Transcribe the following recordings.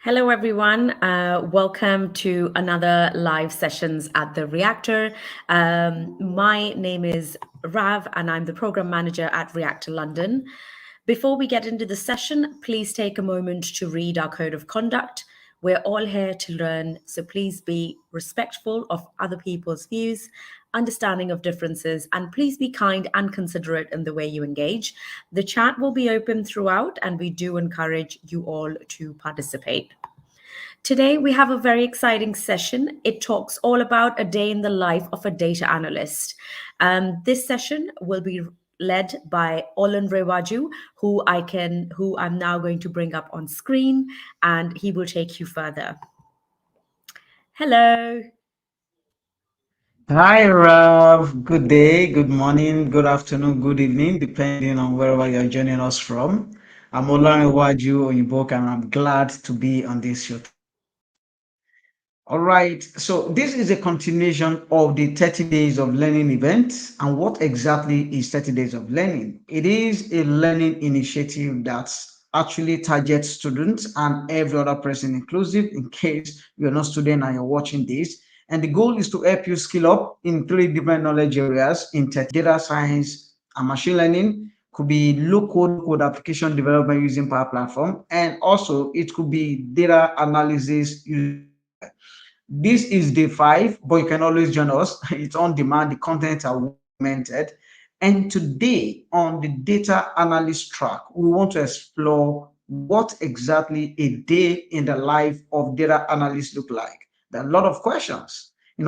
Hello, everyone. Welcome to another live sessions at the Reactor. My name is Rav, and I'm the program manager at Reactor London. Before we get into the session, please take a moment to read our code of conduct. We're all here to learn, so please be respectful of other people's views, understanding of differences, and please be kind and considerate in the way you engage. The chat will be open throughout, and we do encourage you all to participate. Today, we have a very exciting session. It talks all about a day in the life of a data analyst. This session will be led by Olan Rewaju, who I'm now going to bring up on screen, and he will take you further. Hello. Hi, Rav. Good day, good morning, good afternoon, good evening, depending on wherever you're joining us from. I'm Olanrewaju Oyinbo, and I'm glad to be on this show. All right, so this is a continuation of the 30 days of learning event. And what exactly is 30 days of learning? It is a learning initiative that actually targets students and every other person inclusive in case you're not a student and you're watching this. And the goal is to help you skill up in three different knowledge areas in data science and machine learning. Could be low code application development using Power Platform, and also it could be data analysis using. This is day 5, but you can always join us. It's on demand. The content are augmented. And today on the data analyst track, we want to explore what exactly a day in the life of data analyst look like. There are a lot of questions. In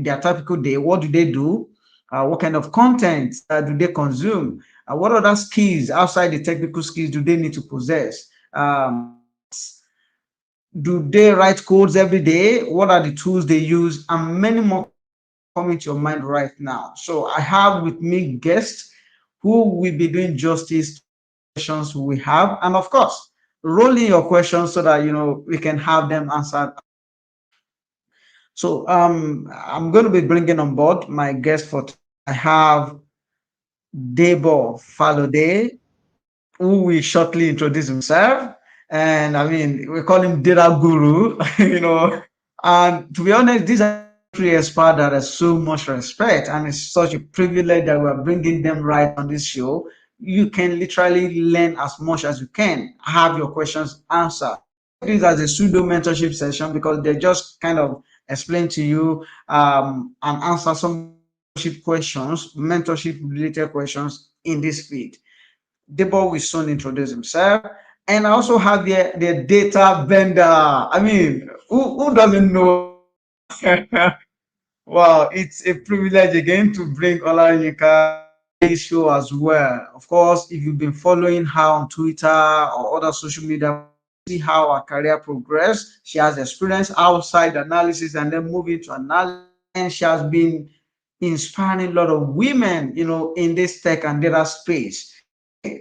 their typical day, what do they do? What kind of content do they consume? What other skills outside the technical skills do they need to possess? Do they write codes every day? What are the tools they use? And many more coming to your mind right now. So I have with me guests who will be doing justice to the questions we have. And of course, roll in your questions so that we can have them answered. So I'm going to be bringing on board my guest for today. I have Debo Falode, who will shortly introduce himself. And I mean, we call him Data Guru, And to be honest, these are three experts that have so much respect, and it's such a privilege that we're bringing them right on this show. You can literally learn as much as you can, have your questions answered. This as a pseudo mentorship session because they just kind of explain to you and answer some mentorship related questions in this field. Debo will soon introduce himself. And I also have the data vendor. I mean, who doesn't know? Wow, it's a privilege again to bring Olanyika to this show as well. Of course, if you've been following her on Twitter or other social media, see how her career progressed. She has experience outside analysis and then moving to analysis. And she has been inspiring a lot of women, in this tech and data space.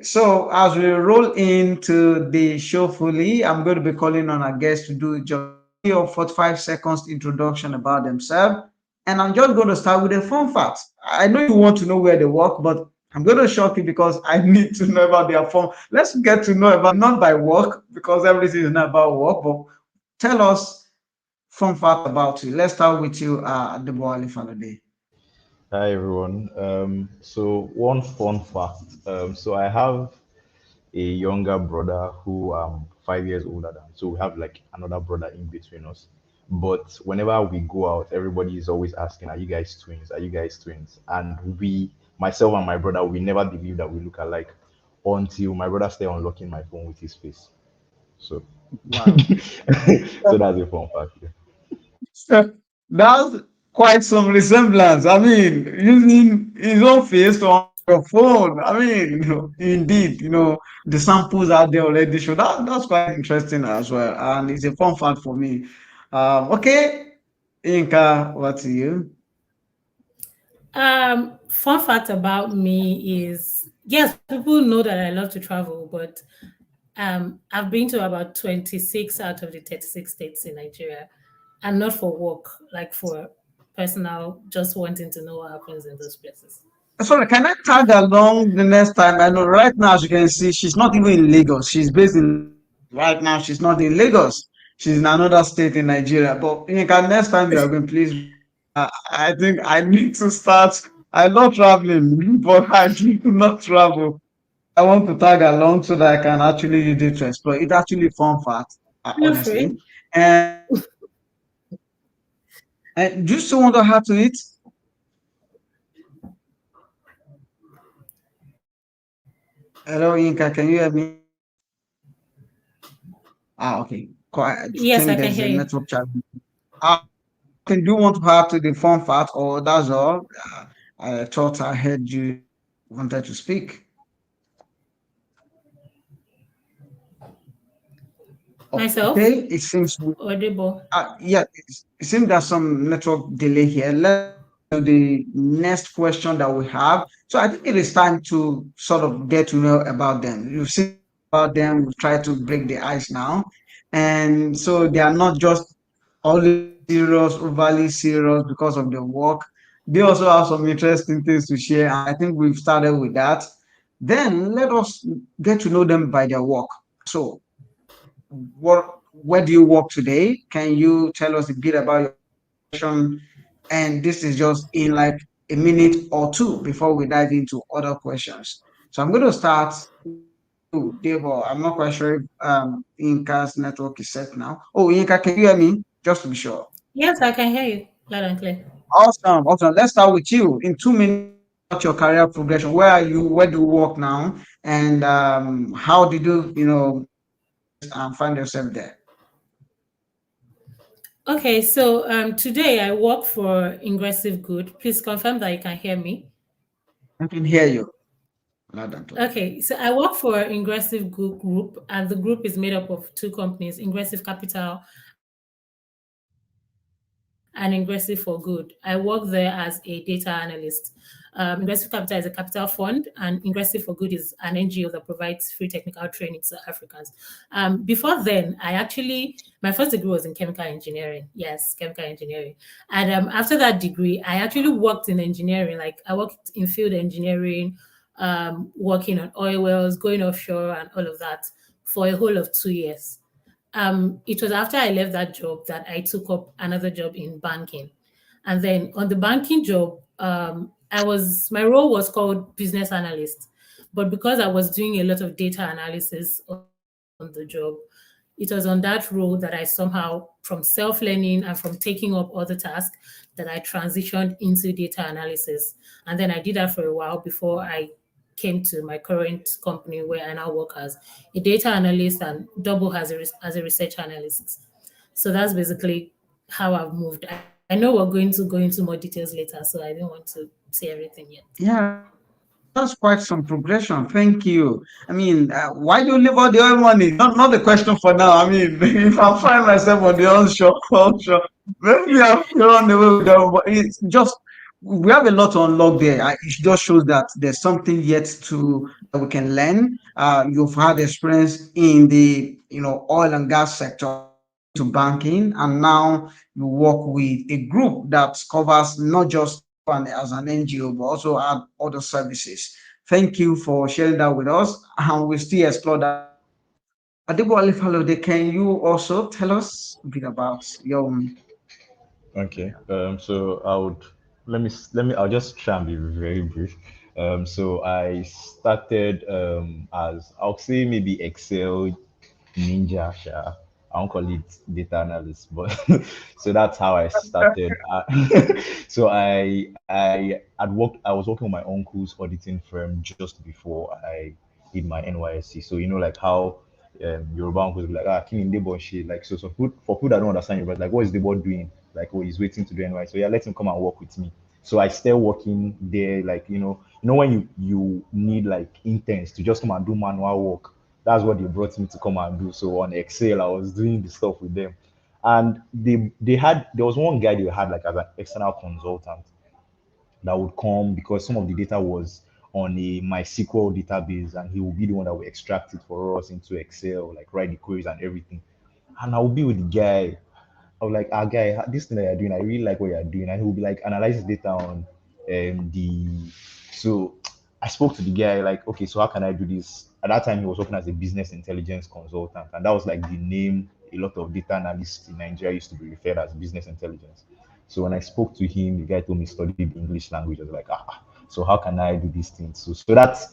So as we roll into the show fully, I'm going to be calling on our guests to do just 45 seconds introduction about themselves. And I'm just going to start with a fun fact. I know you want to know where they work, but I'm going to shock you because I need to know about their phone. Let's get to know about not by work because everything is not about work, but tell us fun fact about you. Let's start with you, Adebowale Falode. Hi everyone. So one fun fact. So I have a younger brother who 5 years older than. So we have like another brother in between us. But whenever we go out, everybody is always asking, "Are you guys twins? Are you guys twins?" And myself and my brother, we never believe that we look alike until my brother started unlocking my phone with his face. So, Wow. so that's a fun fact. Yeah. That's quite some resemblance. I mean, using his own face on your phone. I mean, indeed, the samples out there already show that's quite interesting as well. And it's a fun fact for me. Okay, Inka, what to you? Fun fact about me is yes, people know that I love to travel, but I've been to about 26 out of the 36 states in Nigeria, and not for work, like for personal, just wanting to know what happens in those places. Sorry, can I tag along the next time? I know right now, as you can see, she's not even in Lagos. She's based in right now. She's not in Lagos. She's in another state in Nigeria. But Yinka, next time you are going, please. I think I need to start. I love traveling, but I need to not travel. I want to tag along so that I can actually use it to explore. It's actually fun fact, Feel honestly. free. And do you still want to add to it? Hello, Yinka, can you hear me? Okay. I Yes, I think can there's hear a you. network challenge. Can you want to add to the fun fact, or that's all? I thought I heard you wanted to speak. Myself, Okay, it seems Audible. yeah, it seems there's some network delay here. Let's to the next question that we have. So I think it is time to sort of get to know about them. You've seen about them, we've tried to break the ice now. And so they are not just only serious, overly serious because of their work. They also have some interesting things to share. And I think we've started with that. Then let us get to know them by their work. So where do you work today? Can you tell us a bit about your profession? And this is just in like a minute or two before we dive into other questions. So I'm going to start with Debo. I'm not quite sure if Inka's network is set now. Oh, Inka, can you hear me? Just to be sure. Yes, I can hear you loud and clear. Awesome, awesome. Let's start with you. In 2 minutes, about your career progression. Where are you? Where do you work now? And how did you, find yourself there? Okay, so today I work for Ingressive Good. Please confirm that you can hear me. I can hear you. Loud and clear. Okay, so I work for Ingressive Good Group, and the group is made up of two companies, Ingressive Capital and Ingressive for Good. I work there as a data analyst. Ingressive Capital is a capital fund, and Ingressive for Good is an NGO that provides free technical training to Africans. Before then, my first degree was in chemical engineering. Yes, chemical engineering. And after that degree, I actually worked in engineering. Like I worked in field engineering, working on oil wells, going offshore, and all of that for a whole of 2 years. It was after I left that job that I took up another job in banking. And then on the banking job, my role was called business analyst. But because I was doing a lot of data analysis on the job, it was on that role that I somehow, from self-learning and from taking up other tasks, that I transitioned into data analysis. And then I did that for a while before I came to my current company where I now work as a data analyst and double as a research analyst. So that's basically how I've moved. I know we're going to go into more details later, so I didn't want to say everything yet. Yeah, that's quite some progression. Thank you. I mean, why do you leave all the oil money? Not the question for now. I mean, if I find myself on the onshore, maybe I'll run away with them. But it's just we have a lot to unlock there. It just shows that there's something yet to that we can learn. You've had experience in the oil and gas sector to banking, and now you work with a group that covers not just as an NGO, but also add other services. Thank you for sharing that with us, and we still explore that. Adebowale Falode, can you also tell us a bit about your own Okay. career? So I would I'll just try and be very brief. So I started as I'll say maybe Excel Ninja. Sha. I won't call it data analyst, but so that's how I started. So I was working with my uncle's auditing firm just before I did my NYSC. So like how Yoruba uncles be like, King Debo shit. Like so for people that don't understand Yoruba, like what is Debo doing? Like oh he's waiting to do NYSC. So yeah, let him come and work with me. So I started working there, like when you need like interns to just come and do manual work. That's what they brought me to come and do. So on Excel, I was doing the stuff with them, and there was one guy they had like as an external consultant that would come because some of the data was on a MySQL database, and he would be the one that would extract it for us into Excel, like write the queries and everything. And I would be with the guy. I was like, guy, this thing that you're doing, I really like what you're doing. And he will be like analyzing data on the So I spoke to the guy, like, okay, so how can I do this? At that time, he was working as a business intelligence consultant, and that was like the name a lot of data analysts in Nigeria used to be referred as, business intelligence. So when I spoke to him, the guy told me studied English language. I was like, so how can I do these things? So that's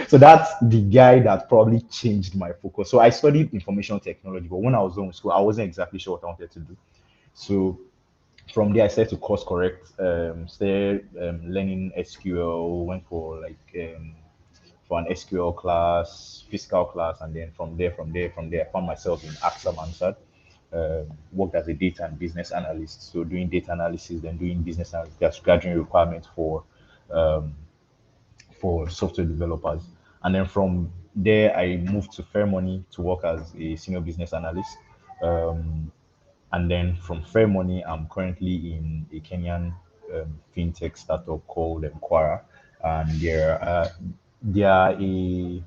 so that's the guy that probably changed my focus. So I studied information technology, but when I was done with school, I wasn't exactly sure what I wanted to do. So from there, I started to course correct, started learning SQL, went for an SQL class, fiscal class, and then from there, I found myself in AXA Mansard. Worked as a data and business analyst, so doing data analysis, then doing business analysis. That's graduate requirements um, for software developers. And then from there, I moved to Fairmoney to work as a senior business analyst. Um, and then from Fairmoney, I'm currently in a Kenyan fintech startup called KWARA, and they are a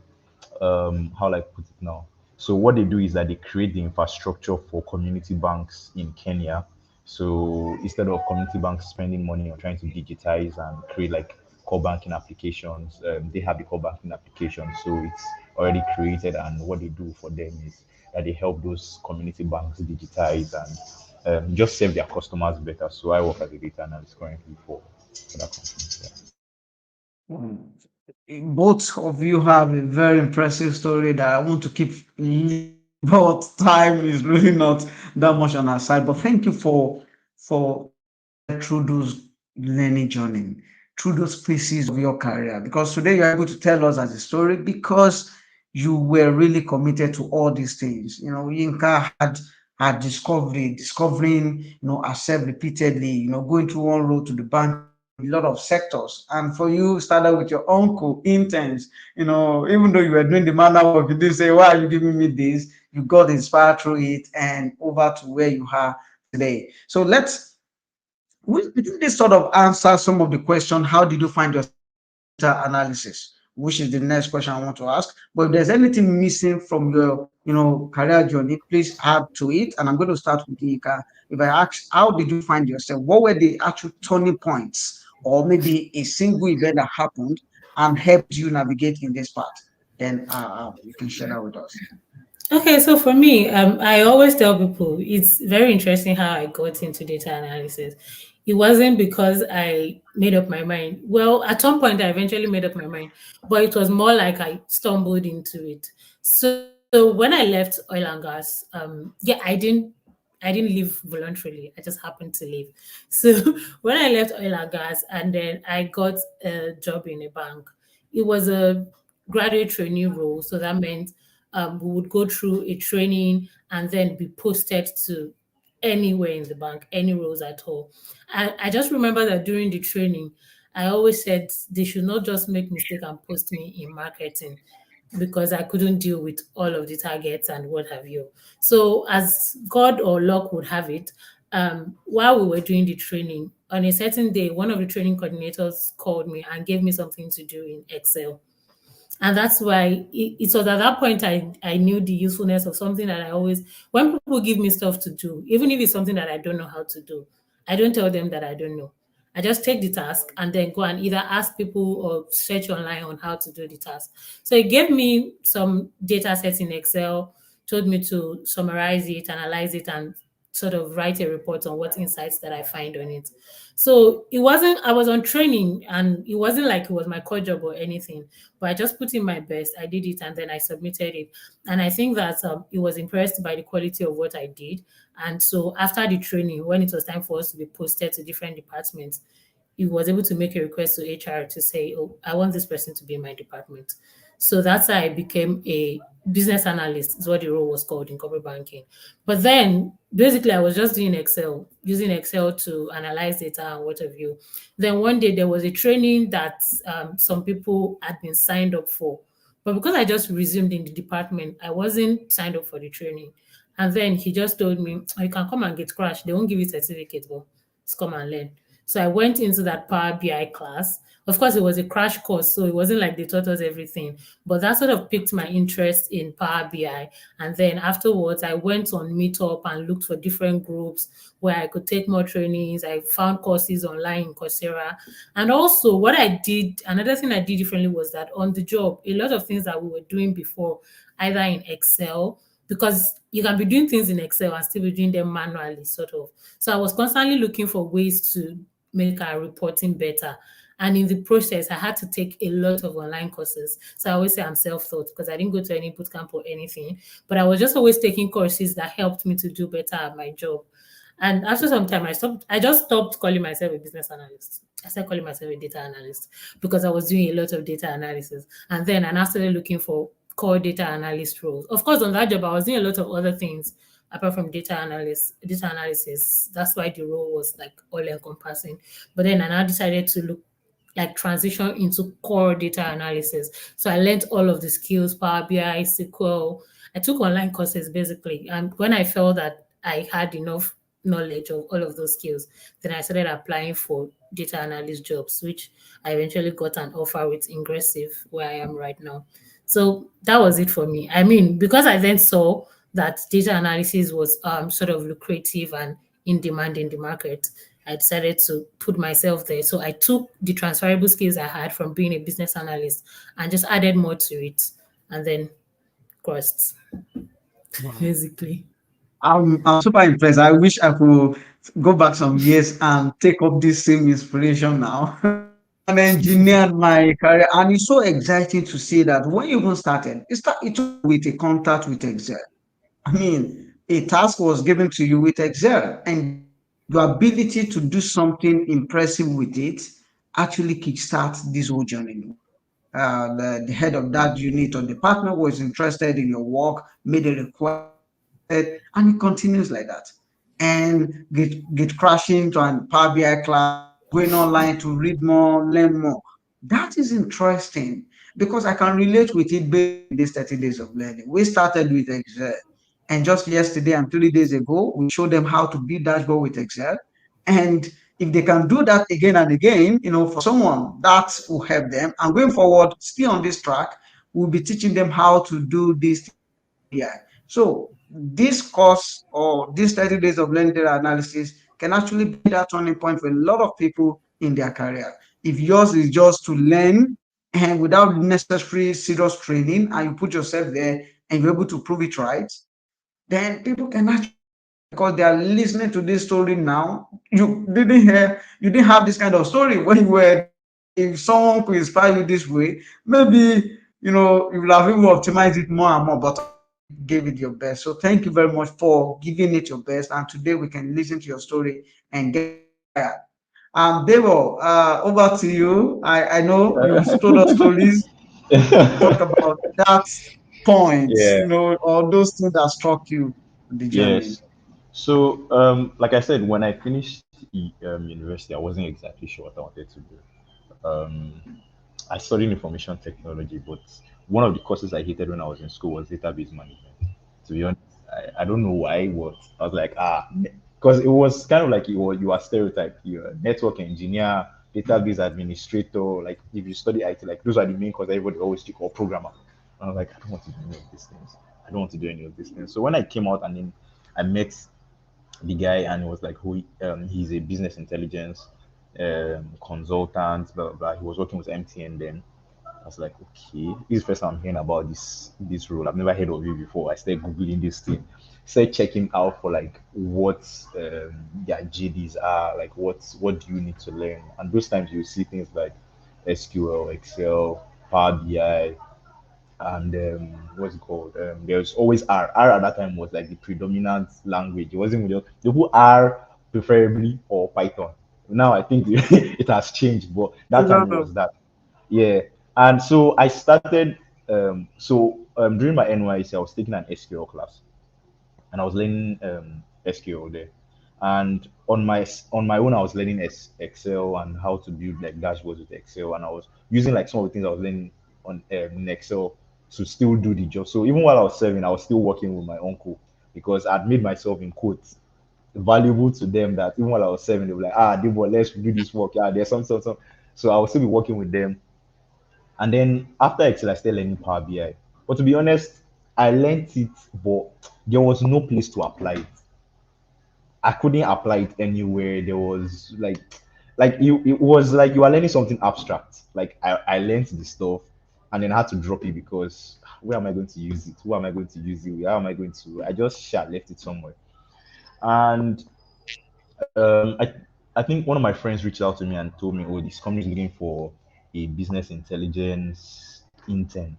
how will I put it now? So what they do is that they create the infrastructure for community banks in Kenya. So instead of community banks spending money on trying to digitize and create like core banking applications, they have the core banking application. So it's already created, and what they do for them is that they help those community banks digitize and just serve their customers better. So I work as a data analyst currently for that company. Yeah. Both of you have a very impressive story that I want to keep, but time is really not that much on our side. But thank you for through those learning journey, through those phases of your career. Because today you're able to tell us as a story because you were really committed to all these things. Yinka had discovering, herself repeatedly, going through one road to the bank, a lot of sectors. And for you, started with your uncle, interns, even though you were doing the manual work, you didn't say, why are you giving me this? You got inspired through it and over to where you are today. So we did this sort of answer some of the question. How did you find your data analysis? Which is the next question I want to ask. But if there's anything missing from your, career journey, please add to it. And I'm going to start with Ika. If I ask, how did you find yourself? What were the actual turning points, or maybe a single event that happened and helped you navigate in this path? Then you can share that with us. Okay, so for me, I always tell people it's very interesting how I got into data analysis. It wasn't because I made up my mind. Well, at some point, I eventually made up my mind, but it was more like I stumbled into it. So when I left oil and gas, I didn't leave voluntarily. I just happened to leave. So when I left oil and gas, and then I got a job in a bank, it was a graduate trainee role. So that meant we would go through a training and then be posted to anywhere in the bank, any roles at all. I just remember that during the training, I always said they should not just make mistake and post me in marketing because I couldn't deal with all of the targets and what have you. So as God or luck would have it, while we were doing the training, on a certain day, one of the training coordinators called me and gave me something to do in Excel. And that's why it was at that point I knew the usefulness of something that I always, when people give me stuff to do, even if it's something that I don't know how to do, I don't tell them that I don't know. I just take the task and then go and either ask people or search online on how to do the task. So it gave me some data sets in Excel, told me to summarize it, analyze it, and sort of write a report on what insights that I find on it. So I was on training and it wasn't like it was my core job or anything, but I just put in my best. I did it and then I submitted it. And I think that it was impressed by the quality of what I did. And so after the training, when it was time for us to be posted to different departments, he was able to make a request to HR to say, oh, I want this person to be in my department. So that's how I became a business analyst, is what the role was called in corporate banking. But then basically I was just doing Excel, using Excel to analyze data and what have you. Then one day there was a training that some people had been signed up for. But because I just resumed in the department, I wasn't signed up for the training. And then he just told me, oh, you can come and get crashed. They won't give you certificate, but just come and learn. So I went into that Power BI class Of course, it was a crash course, so it wasn't like they taught us everything. But that sort of piqued my interest in Power BI. And then afterwards, I went on Meetup and looked for different groups where I could take more trainings. I found courses online in Coursera. And also, what I did, another thing I did differently was that on the job, a lot of things that we were doing before, either in Excel, because you can be doing things in Excel and still be doing them manually, sort of. So I was constantly looking for ways to make our reporting better. And in the process, I had to take a lot of online courses. So I always say I'm self-taught because I didn't go to any bootcamp or anything, but I was just always taking courses that helped me to do better at my job. And after some time, I just stopped calling myself a business analyst. I started calling myself a data analyst because I was doing a lot of data analysis. And then I started looking for core data analyst roles. Of course, on that job, I was doing a lot of other things apart from data analysis. That's why the role was like all encompassing. But then I now decided to look like transition into core data analysis. So I learned all of the skills, Power BI, SQL. I took online courses basically. And when I felt that I had enough knowledge of all of those skills, then I started applying for data analyst jobs, which I eventually got an offer with Ingressive, where I am right now. So that was it for me. I mean, because I then saw that data analysis was sort of lucrative and in demand in the market, I decided to put myself there. So I took the transferable skills I had from being a business analyst and just added more to it, and then crossed, basically. I'm super impressed. I wish I could go back some years and take up this same inspiration now. And engineered my career. And it's so exciting to see that when you even started, it started with a contact with Excel. I mean, a task was given to you with Excel, and your ability to do something impressive with it actually kickstarts this whole journey. The head of that unit or department was interested in your work, made a request, and it continues like that. And get crashing to an Power BI class, going online to read more, learn more. That is interesting because I can relate with it based on these 30 days of learning. We started with Excel, and just yesterday and 3 days ago, we showed them how to build dashboard with Excel. And if they can do that again and again, for someone that will help them. And going forward, still on this track, we'll be teaching them how to do this BI. So this course or these 30 days of learning data analysis can actually be that turning point for a lot of people in their career. If yours is just to learn and without necessary serious training, and you put yourself there and you're able to prove it right, then people can actually because they are listening to this story now. You didn't have this kind of story when you were. If someone could inspire you this way, maybe you will have even optimized it more and more. But gave it your best. So thank you very much for giving it your best. And today we can listen to your story and get inspired. Devo, over to you. I know you've told us stories. Talk about that point, Yeah. or those things that struck you on the journey. Yes. So, like I said, when I finished university, I wasn't exactly sure what I wanted to do. I studied information technology, but one of the courses I hated when I was in school was database management. To be honest, I don't know why, but I was like, because it was kind of like you are stereotyped. You're a network engineer, database administrator. Like if you study IT, like those are the main courses everybody always pick, or programmer. And I was like, I don't want to do any of these things. I don't want to do any of these things. So when I came out and then I met the guy and he was like, he's a business intelligence consultant, blah, blah, blah. He was working with MTN then. I was like, okay, this is the first time I'm hearing about this role. I've never heard of it before. I started googling this thing, started checking out for like what their JDs are, like what do you need to learn. And those times you see things like SQL, Excel, Power BI, and what's it called? There's always R. R at that time was like the predominant language. It wasn't just the who R preferably or Python. Now I think it has changed, but that time it was that. Yeah. And so I started during my NYC, I was taking an SQL class and I was learning SQL there. And on my own, I was learning Excel and how to build like dashboards with Excel, and I was using like some of the things I was learning on in Excel to still do the job. So even while I was serving, I was still working with my uncle because I'd made myself in quotes valuable to them that even while I was serving, they were like, Debo, let's do this work. Yeah, there's some. So I will still be working with them. And then after Excel, I started learning Power BI. But to be honest, I learned it, but there was no place to apply it. I couldn't apply it anywhere. There was like you, it was like you are learning something abstract. Like I learned the stuff and then I had to drop it because where am I going to use it? Who am I going to use it? How am I going to? I just left it somewhere. And I think one of my friends reached out to me and told me, oh, this company is looking for a business intelligence intern,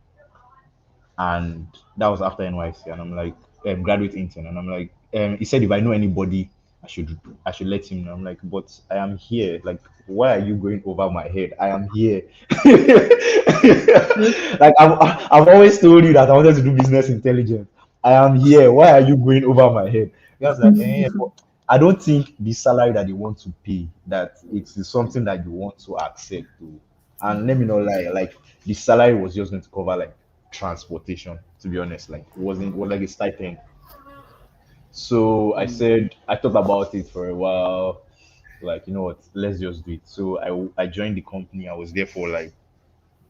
and that was after NYC, and I'm like, graduate intern, and I'm like, he said if I know anybody, I should let him know. I'm like, but I am here. Like, why are you going over my head? I am here. Like I've always told you that I wanted to do business intelligence. I am here. Why are you going over my head? He was like, but I don't think the salary that they want to pay that it is something that you want to accept to. And let me not lie, like the salary was just going to cover like transportation, to be honest. Like it was like a stipend. So I said I thought about it for a while, like you know what, let's just do it. So I joined the company. I was there for like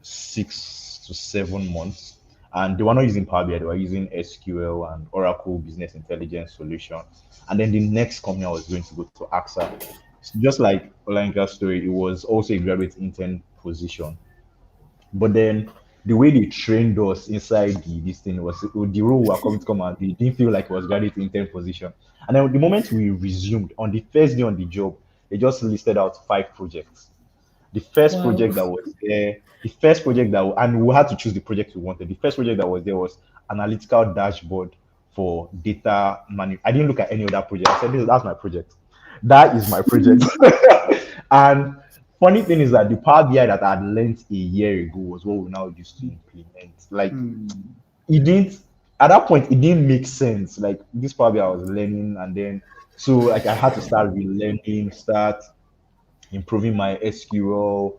6 to 7 months, and they were not using Power BI, they were using SQL and Oracle Business Intelligence Solution. And then the next company I was going to go to AXA. Just like Olanka's story, it was also a graduate intern position. But then the way they trained us inside this thing was the role we were coming to come and they didn't feel like it was graduate intern position. And then the moment we resumed on the first day on the job, they just listed out 5 projects. The first Wow. project that was there, the first project that, and we had to choose the project we wanted. The first project that was there was analytical dashboard for data management. I didn't look at any other project. I said, that's my project. That is my project. And funny thing is that the Power BI that I had learned a year ago was what we now used to implement. Like it didn't at that point it didn't make sense. Like this Power BI I was learning, and then so like I had to start relearning, start improving my SQL.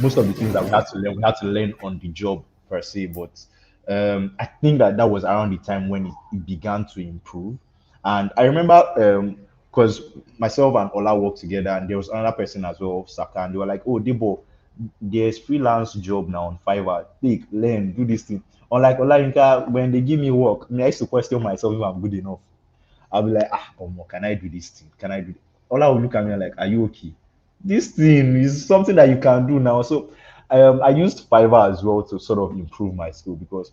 Most of the things that we had to learn on the job per se. But I think that that was around the time when it began to improve. And I remember because myself and Ola worked together, and there was another person as well, Saka, and they were like, "Oh, Debo, there's freelance job now on Fiverr. Take, learn, do this thing." Unlike Ola, when they give me work, I used to question myself if I'm good enough. I'll be like, can I do this thing? Can I do? Ola will look at me like, are you okay? This thing is something that you can do now. So I used Fiverr as well to sort of improve my skill because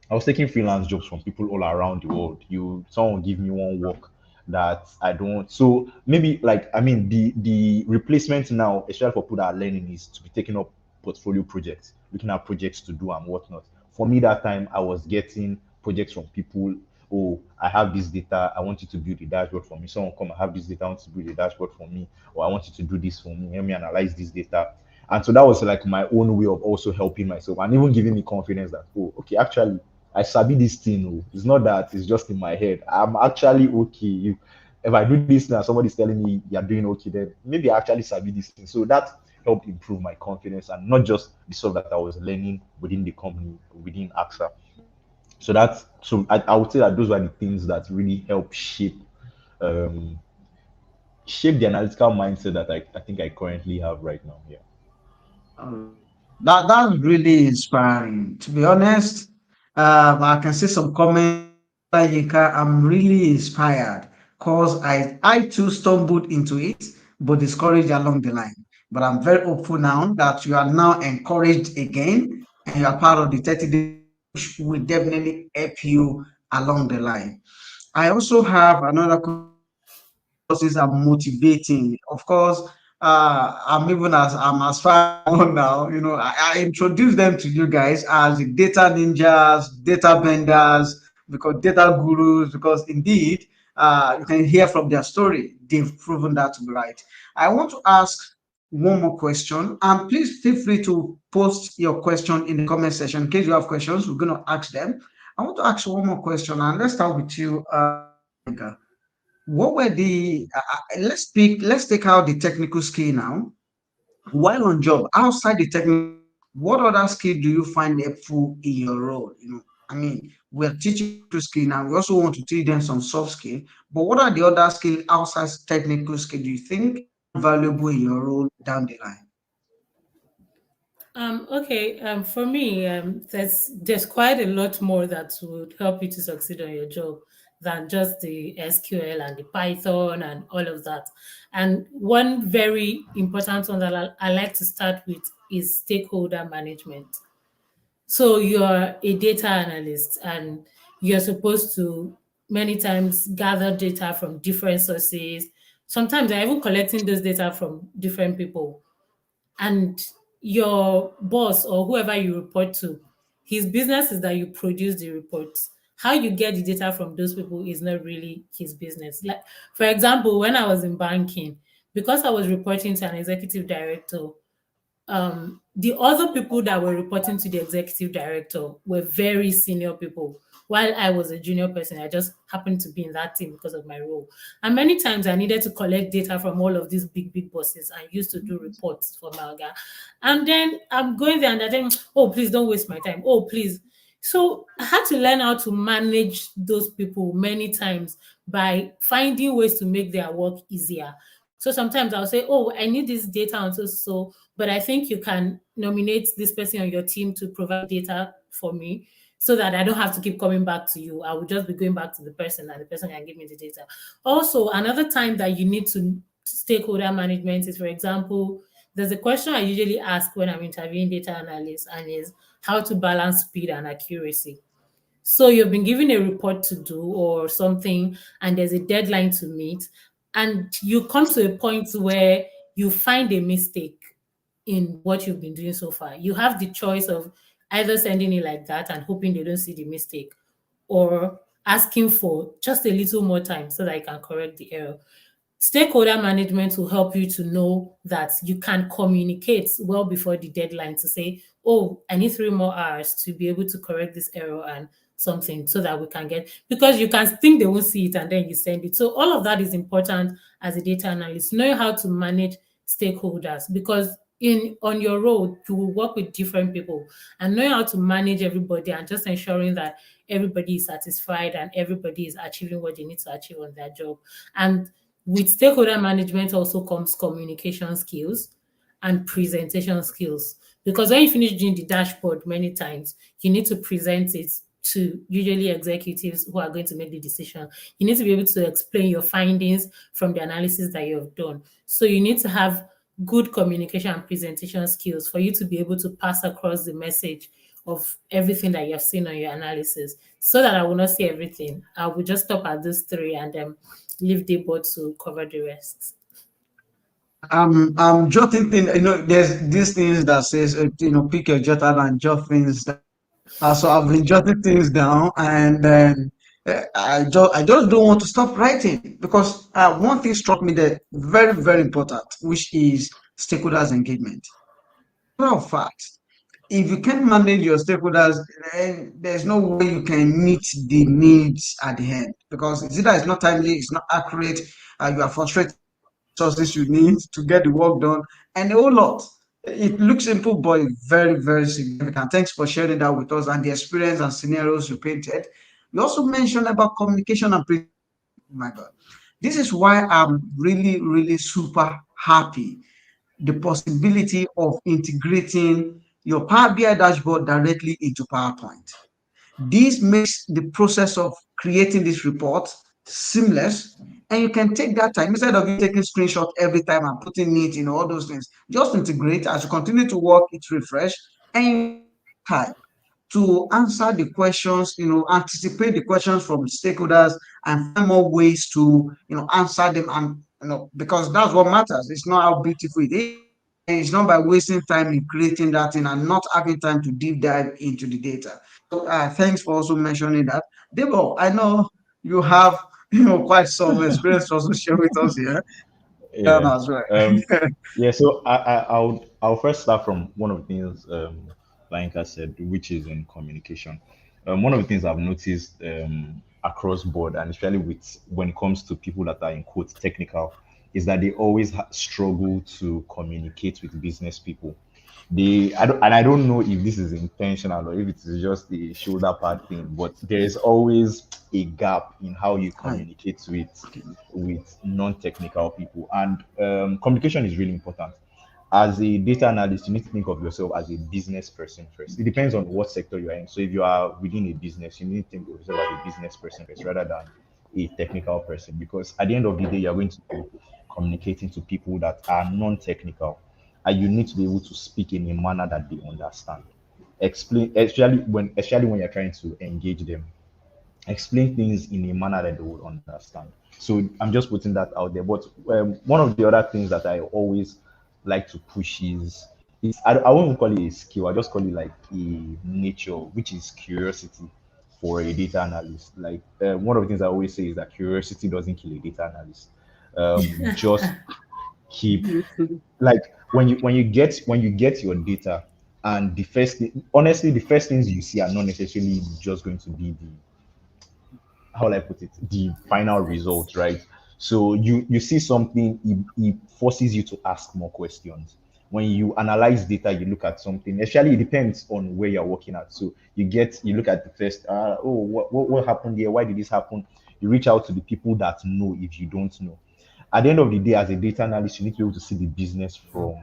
I was taking freelance jobs from people all around the world. Someone give me one work that I don't. So maybe like I mean the replacement now, especially for people that are learning, is to be taking up portfolio projects, looking at projects to do and whatnot. For me that time, I was getting projects from people. Oh, I have this data. I want you to build a dashboard for me. Someone come, I have this data. I want you to build a dashboard for me, or I want you to do this for me. Help me analyze this data. And so that was like my own way of also helping myself and even giving me confidence that, oh, okay, actually, I sabi this thing. Oh. It's not that it's just in my head. I'm actually okay. If I do this now, somebody's telling me you're doing okay, then maybe I actually sabi this thing. So that helped improve my confidence and not just the stuff that I was learning within the company, within AXA. I would say that those were the things that really help um, shape the analytical mindset that I think I currently have right now. Yeah. That's really inspiring. To be honest, I can see some comments here. Yinka, I'm really inspired because I too stumbled into it, but discouraged along the line. But I'm very hopeful now that you are now encouraged again, and you are part of the 30 days program, which will definitely help you along the line. I also have another question here. What courses are motivating? Of course, I'm as far as I know now. I introduced them to you guys as the data ninjas, data benders, because data gurus. Because indeed, you can hear from their story, they've proven that to be right. I want to ask one more question, and please feel free to post your question in the comment section in case you have questions. We're going to ask them. I want to ask one more question, and let's start with you, Olenka. What were the let's take out the technical skill now. While on job, outside the technical skill, what other skill do you find helpful in your role? I mean, we're teaching technical skill now. We also want to teach them some soft skill. But what are the other skills outside technical skill do you think are valuable in your role down the line? Okay. For me, there's quite a lot more that would help you to succeed on your job than just the SQL and the Python and all of that. And one very important one that I like to start with is stakeholder management. So you're a data analyst and you're supposed to many times gather data from different sources. Sometimes you're even collecting those data from different people, and your boss or whoever you report to, his business is that you produce the reports. How you get the data from those people is not really his business. Like, for example, when I was in banking, because I was reporting to an executive director, the other people that were reporting to the executive director were very senior people. While I was a junior person, I just happened to be in that team because of my role. And many times I needed to collect data from all of these big bosses and used to do reports for Malga. And then I'm going there and they're saying, oh, please don't waste my time. Oh, please. So I had to learn how to manage those people many times by finding ways to make their work easier. So sometimes I'll say, oh, I need this data on so, but I think you can nominate this person on your team to provide data for me so that I don't have to keep coming back to you. I will just be going back to the person and the person can give me the data. Also, another time that you need to stakeholder management is, for example, there's a question I usually ask when I'm interviewing data analysts, and is how to balance speed and accuracy. So you've been given a report to do or something, and there's a deadline to meet, and you come to a point where you find a mistake in what you've been doing so far. You have the choice of either sending it like that and hoping they don't see the mistake, or asking for just a little more time so that I can correct the error. Stakeholder management will help you to know that you can communicate well before the deadline to say, oh, I need 3 more hours to be able to correct this error and something so that we can get, because you can think they won't see it and then you send it. So all of that is important as a data analyst, knowing how to manage stakeholders, because in on your role you will work with different people, and knowing how to manage everybody and just ensuring that everybody is satisfied and everybody is achieving what they need to achieve on their job. And with stakeholder management also comes communication skills and presentation skills. Because when you finish doing the dashboard many times, you need to present it to usually executives who are going to make the decision. You need to be able to explain your findings from the analysis that you have done. So you need to have good communication and presentation skills for you to be able to pass across the message of everything that you have seen on your analysis, so that I will not see everything. I will just stop at those three and leave the board to cover the rest. I'm jotting things. There's these things that says, pick your jotter and jot things down. So I've been jotting things down, and then I just don't want to stop writing because one thing struck me that very, very important, which is stakeholders engagement. Matter of fact, if you can't manage your stakeholders, then there's no way you can meet the needs at the end, because it's either it's not timely, it's not accurate, you are frustrated resources you need to get the work done, and a whole lot. It looks simple, but it's very, very significant. Thanks for sharing that with us and the experience and scenarios you painted. You also mentioned about communication and oh my God. This is why I'm really, really super happy the possibility of integrating your Power BI dashboard directly into PowerPoint. This makes the process of creating this report seamless, and you can take that time instead of you taking screenshot every time and putting it in all those things. Just integrate as you continue to work, it refresh, and you have time to answer the questions, anticipate the questions from stakeholders and find more ways to, answer them. And, because that's what matters. It's not how beautiful it is. And it's not by wasting time in creating that thing and not having time to deep dive into the data. So thanks for also mentioning that. Debo, I know you have, quite some experience to also share with us here. Yeah. As well. Yeah. So I'll first start from one of the things Blanca said, which is in communication. One of the things I've noticed across board, and especially with when it comes to people that are in quotes technical, is that they always struggle to communicate with business people. I don't know if this is intentional or if it is just a shoulder pad thing, but there is always a gap in how you Hi. communicate with non-technical people, and communication is really important. as a data analyst, you need to think of yourself as a business person first. It depends on what sector you're in. So if you are within a business, you need to think of yourself as a business person first rather than a technical person. Because at the end of the day, you're going to be communicating to people that are non-technical, and you need to be able to speak in a manner that they understand. Explain, especially when you're trying to engage them, explain things in a manner that they would understand. So I'm just putting that out there. But one of the other things that I always like to push is I won't even call it a skill. I just call it like a nature, which is curiosity for a data analyst. Like one of the things I always say is that curiosity doesn't kill a data analyst. Just keep like when you get your data, and the first thing, honestly, the first things you see are not necessarily just going to be the, how will I put it, the final result, right? So you see something, it forces you to ask more questions. When you analyze data, you look at something. Actually, it depends on where you're working at. So you look at the first, what happened here? Why did this happen? You reach out to the people that know if you don't know. At the end of the day, as a data analyst, you need to be able to see the business from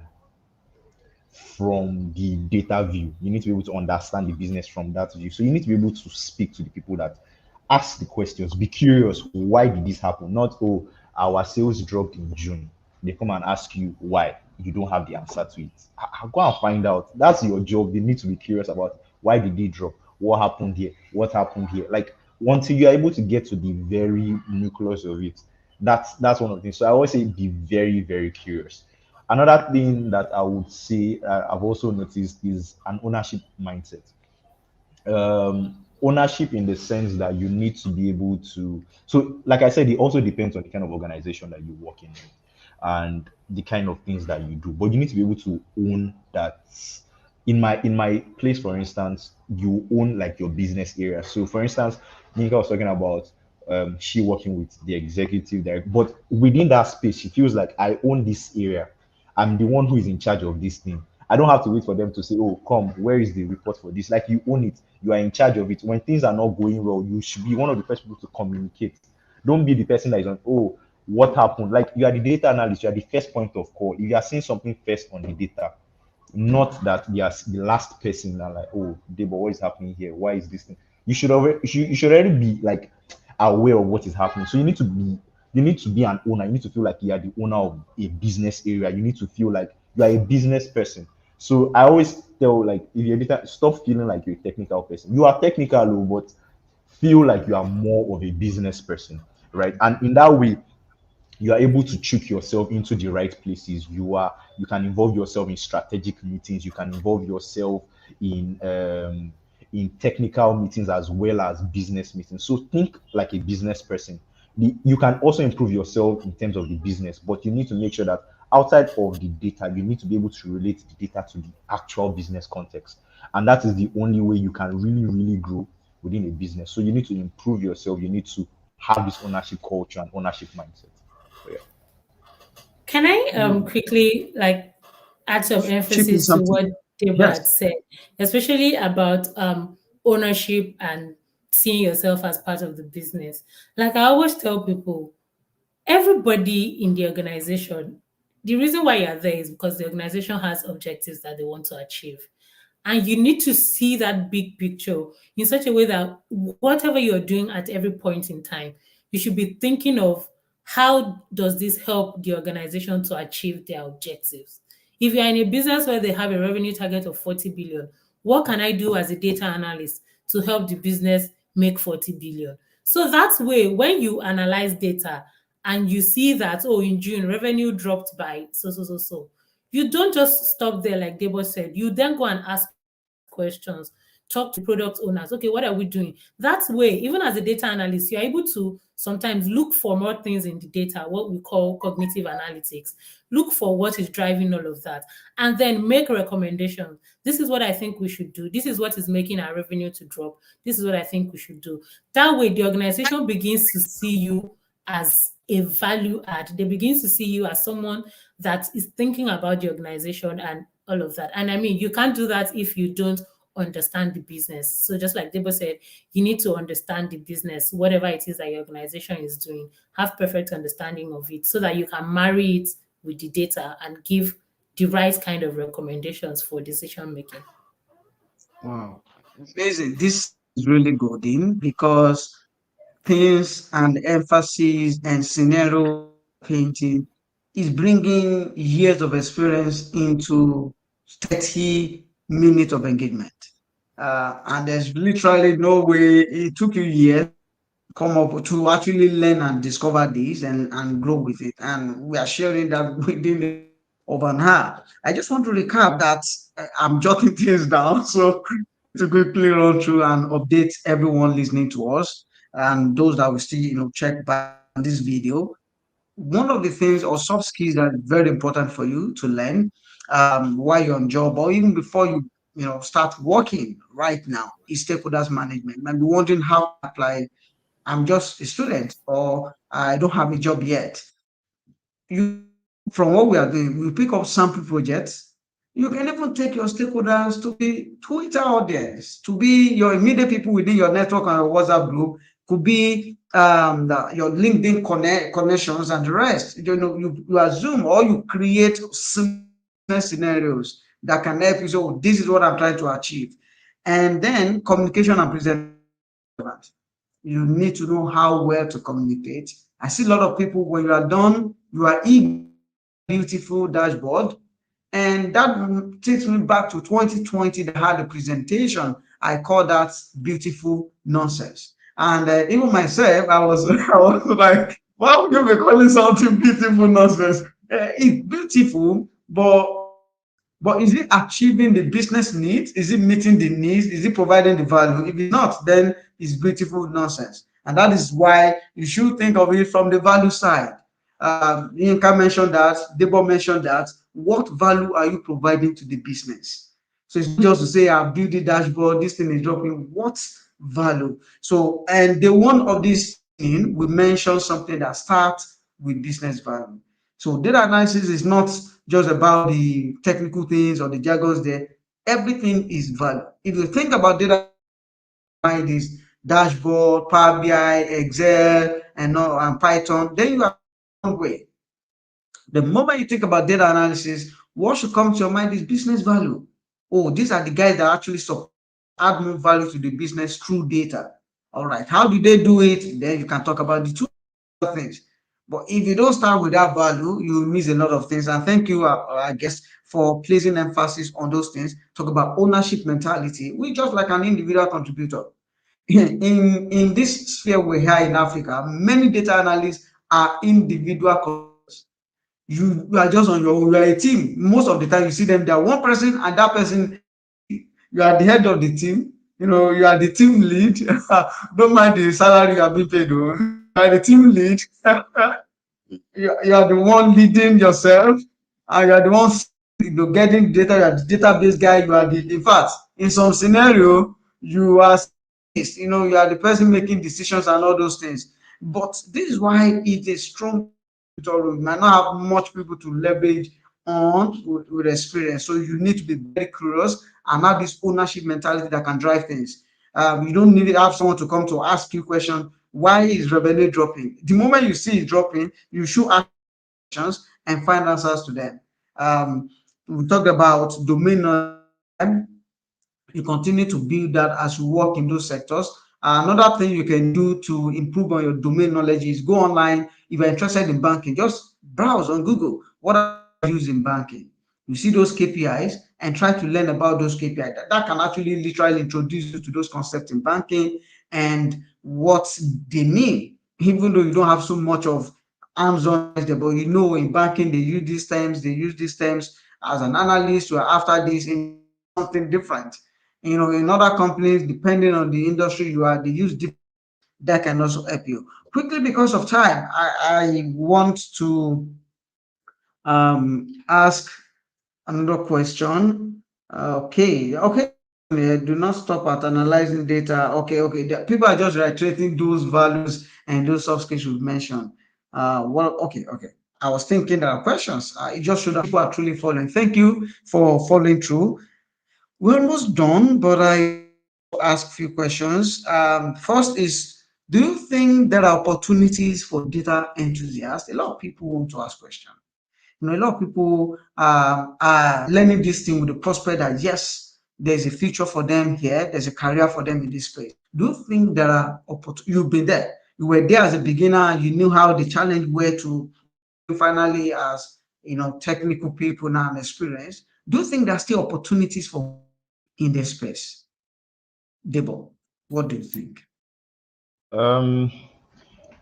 the data view. You need to be able to understand the business from that view. So you need to be able to speak to the people that ask the questions, be curious. Why did this happen? Not, oh, our sales dropped in June. They come and ask you why. You don't have the answer to it. Go and find out. That's your job. They need to be curious about why did they drop? What happened here? What happened here? Like until you're able to get to the very nucleus of it, that's one of the things. So I always say be very, very curious. Another thing that I would say I've also noticed is an ownership mindset. Ownership in the sense that you need to be able to, so like I said, it also depends on the kind of organization that you work in and the kind of things that you do, but you need to be able to own that. In my place, for instance, you own like your business area. So for instance, Nika was talking about she working with the executive director, but within that space she feels like I own this area. I'm the one who is in charge of this thing. I don't have to wait for them to say, oh, come, where is the report for this? Like, you own it, you are in charge of it. When things are not going well, you should be one of the first people to communicate. Don't be the person that is on, oh, what happened? Like, you are the data analyst, you are the first point of call. If you are seeing something first on the data, not that you are the last person that like, oh, Debo, what is happening here? Why is this thing? You should already be like aware of what is happening. So you need to be an owner. You need to feel like you are the owner of a business area. You need to feel like you are a business person. So I always tell, like, if you're a data, stop feeling like you're a technical person. You are technical, but feel like you are more of a business person, right? And in that way, you are able to trick yourself into the right places. You can involve yourself in strategic meetings. You can involve yourself in technical meetings as well as business meetings. So think like a business person. You can also improve yourself in terms of the business, but you need to make sure that outside of the data, you need to be able to relate the data to the actual business context. And that is the only way you can really, really grow within a business. So you need to improve yourself. You need to have this ownership culture and ownership mindset. So yeah. Can I quickly like add some Chip in emphasis to something. what Deba Yes. had said, especially about ownership and seeing yourself as part of the business. Like I always tell people, everybody in the organization, the reason why you're there is because the organization has objectives that they want to achieve. And you need to see that big picture in such a way that whatever you're doing at every point in time, you should be thinking of how does this help the organization to achieve their objectives. If you're in a business where they have a revenue target of 40 billion, what can I do as a data analyst to help the business make 40 billion? So that's way when you analyze data and you see that, oh, in June, revenue dropped by so. You don't just stop there, like Debo said. You then go and ask questions, talk to product owners. Okay, what are we doing? That way, even as a data analyst, you're able to sometimes look for more things in the data, what we call cognitive analytics. Look for what is driving all of that, and then make recommendations. This is what I think we should do. This is what is making our revenue to drop. This is what I think we should do. That way, the organization begins to see you as a value add. They begin to see you as someone that is thinking about the organization and all of that. And I mean, you can't do that if you don't understand the business. So just like Debo said, you need to understand the business, whatever it is that your organization is doing, have perfect understanding of it so that you can marry it with the data and give the right kind of recommendations for decision making. Wow, amazing. This is really good in because things and emphasis and scenario painting is bringing years of experience into 30 minutes of engagement. And there's literally no way it took you years come up to actually learn and discover this and grow with it. And we are sharing that within of an hour. I just want to recap that I'm jotting things down. So to quickly run through and update everyone listening to us and those that will still, check back on this video. One of the things or soft skills that are very important for you to learn while you're on job or even before you, start working right now is stakeholders management. You might be wondering how to apply. I'm just a student or I don't have a job yet. You from what we are doing, we pick up sample projects. You can even take your stakeholders to be Twitter audience, to be your immediate people within your network and your WhatsApp group, could be your LinkedIn connections and the rest. You assume or you create scenarios that can help you. So this is what I'm trying to achieve, and then communication and presentation. You need to know how well to communicate. I see a lot of people when you are done, you are eager, beautiful dashboard. And that takes me back to 2020. They had a presentation. I call that beautiful nonsense. And even myself, I was, I was like, why would you be calling something beautiful nonsense? It's beautiful, but is it achieving the business needs? Is it meeting the needs? Is it providing the value? If it's not, then it's beautiful nonsense. And that is why you should think of it from the value side. Yinka mentioned that, Debo mentioned that. What value are you providing to the business? So it's not just to say, I've built the dashboard, this thing is dropping. What value? So, and the one of this thing, we mentioned something that starts with business value. So data analysis is not just about the technical things or the jargons there. Everything is value. If you think about data, this dashboard, Power BI, Excel, and Python, then you are one way. The moment you think about data analysis, what should come to your mind is business value. Oh, these are the guys that actually add more value to the business through data. All right, how do they do it? Then you can talk about the two things. But if you don't start with that value, you miss a lot of things. And thank you, I guess, for placing emphasis on those things. Talk about ownership mentality. We just like an individual contributor. In this sphere we're here in Africa, many data analysts are individual contributors. You are just on your own. You are a team. Most of the time, you see them. They are one person, and that person, you are the head of the team. You are the team lead. Don't mind the salary you are being paid. You are the team lead. You are the one leading yourself, and you are the one getting data. You are the database guy. You are the, in fact, in some scenario, you are you are the person making decisions and all those things. But this is why it's a strong. You might not have much people to leverage on with experience. So you need to be very curious and have this ownership mentality that can drive things. You don't need to have someone to come to ask you question. Why is revenue dropping? The moment you see it dropping, you should ask questions and find answers to them. We talked about domain knowledge. You continue to build that as you work in those sectors. Another thing you can do to improve on your domain knowledge is go online. If you're interested in banking, just browse on Google. What are used in banking? You see those KPIs and try to learn about those KPIs. That can actually literally introduce you to those concepts in banking and what they mean, even though you don't have so much of arms on it, but in banking they use these terms, as an analyst, you are after this in something different. In other companies, depending on the industry you are, they use different. That can also help you. Quickly, because of time, I want to ask another question. Okay. Do not stop at analyzing data. Okay. People are just reiterating those values and those soft skills you've mentioned. Okay. I was thinking there are questions. It just showed that people are truly following. Thank you for following through. We're almost done, but I ask a few questions. First is, do you think there are opportunities for data enthusiasts? A lot of people want to ask questions. a lot of people are learning this thing with the prospect that yes, there's a future for them here, there's a career for them in this space. Do you think there are opportunities? You've been there, you were there as a beginner, you knew how the challenge were to finally as technical people now and experience. Do you think there are still opportunities for in this space? Debo, what do you think? Um,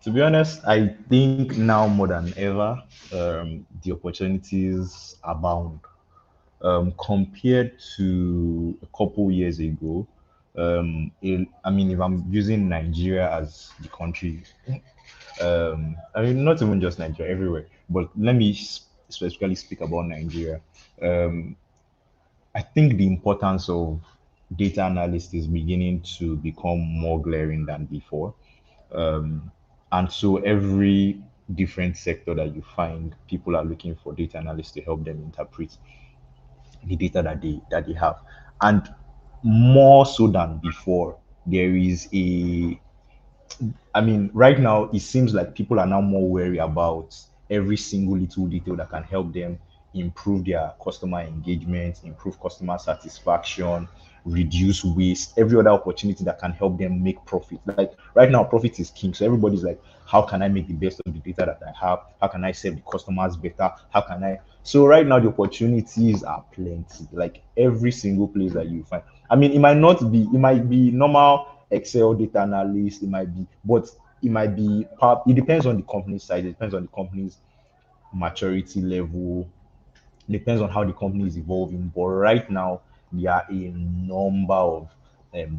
to be honest, I think now more than ever, the opportunities abound. Compared to a couple years ago, I mean, if I'm using Nigeria as the country, I mean, not even just Nigeria, everywhere, but let me specifically speak about Nigeria. Um, I think the importance of data analyst is beginning to become more glaring than before. Um, and so every different sector that you find, people are looking for data analysts to help them interpret the data that they have. And more so than before, there is a I mean, right now it seems like people are now more wary about every single little detail that can help them improve their customer engagement, improve customer satisfaction, reduce waste, every other opportunity that can help them make profit. Like right now, profit is king. So everybody's like, how can I make the best of the data that I have? How can I serve the customers better? How can I? So right now, the opportunities are plenty. Like every single place that you find. I mean, it might be normal Excel data analyst, it might be, but it might be it depends on the company size, it depends on the company's maturity level, depends on how the company is evolving. But right now, there are a number of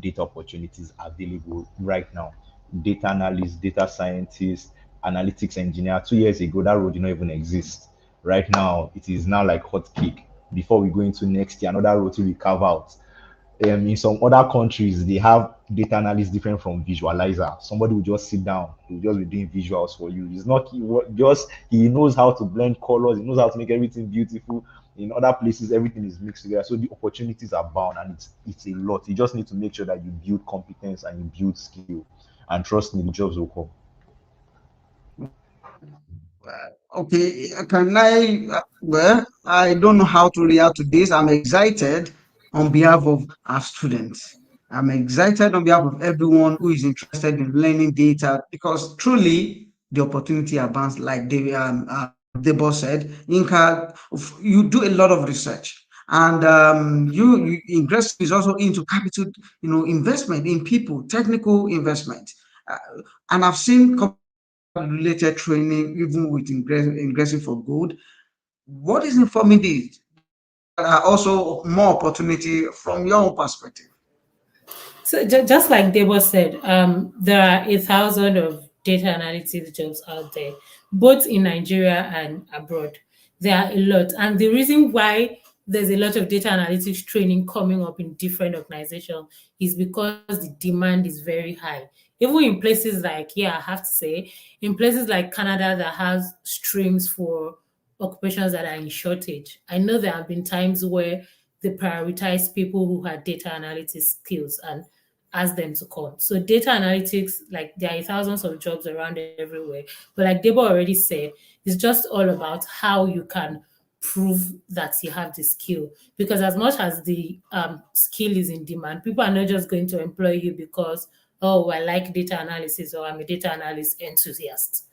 data opportunities available right now. Data analyst, data scientist, analytics engineer. 2 years ago, that role did not even exist. Right now, it is now like hot cake. Before we go into next year, another role to we carve out. In some other countries, they have data analysts different from visualizer. Somebody will just sit down, he will just be doing visuals for you. It's not just he knows how to blend colors, he knows how to make everything beautiful. In other places, everything is mixed together. So the opportunities are bound, and it's a lot. You just need to make sure that you build competence and you build skill. And trust me, the jobs will come. Okay, can I? Well, I don't know how to react to this. I'm excited on behalf of our students. I'm excited on behalf of everyone who is interested in learning data because truly the opportunity abounds, like Debo said. Inka, you do a lot of research, and Ingress is also into capital, investment in people, technical investment, and I've seen related training, even with ingressing for good. What is informing these? Are also more opportunity from your own perspective. So just like Debo said, there are 1,000 of data analytics jobs out there, both in Nigeria and abroad. There are a lot, and the reason why there's a lot of data analytics training coming up in different organizations is because the demand is very high. Even in places like, yeah, I have to say, in places like Canada that has streams for occupations that are in shortage. I know there have been times where they prioritize people who had data analytics skills and ask them to come. So data analytics, like there are thousands of jobs around everywhere. But like Debo already said, it's just all about how you can prove that you have the skill. Because as much as the skill is in demand, people are not just going to employ you because, oh, I like data analysis or I'm a data analyst enthusiast.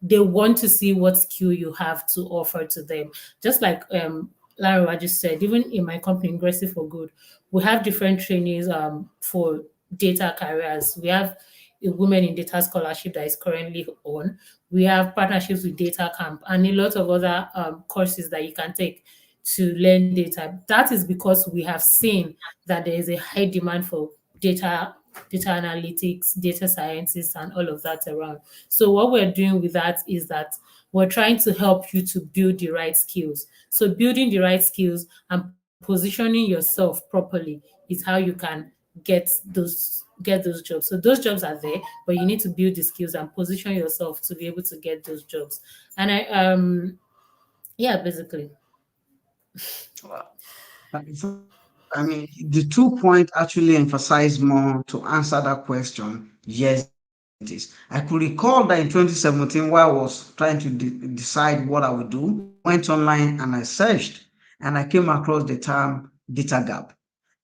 They want to see what skill you have to offer to them. Just like Lara just said, even in my company, Ingressive for Good, we have different trainings for data careers. We have a Women in Data Scholarship that is currently on. We have partnerships with Data Camp and a lot of other courses that you can take to learn data. That is because we have seen that there is a high demand for data analytics, data scientists, and all of that around. So what we're doing with that is that we're trying to help you to build the right skills. So building the right skills and positioning yourself properly is how you can get those jobs. So those jobs are there, but you need to build the skills and position yourself to be able to get those jobs. And yeah, basically. I mean, the 2 points actually emphasize more to answer that question. Yes, I could recall that in 2017, while I was trying to decide what I would do, went online and I searched and I came across the term data gap.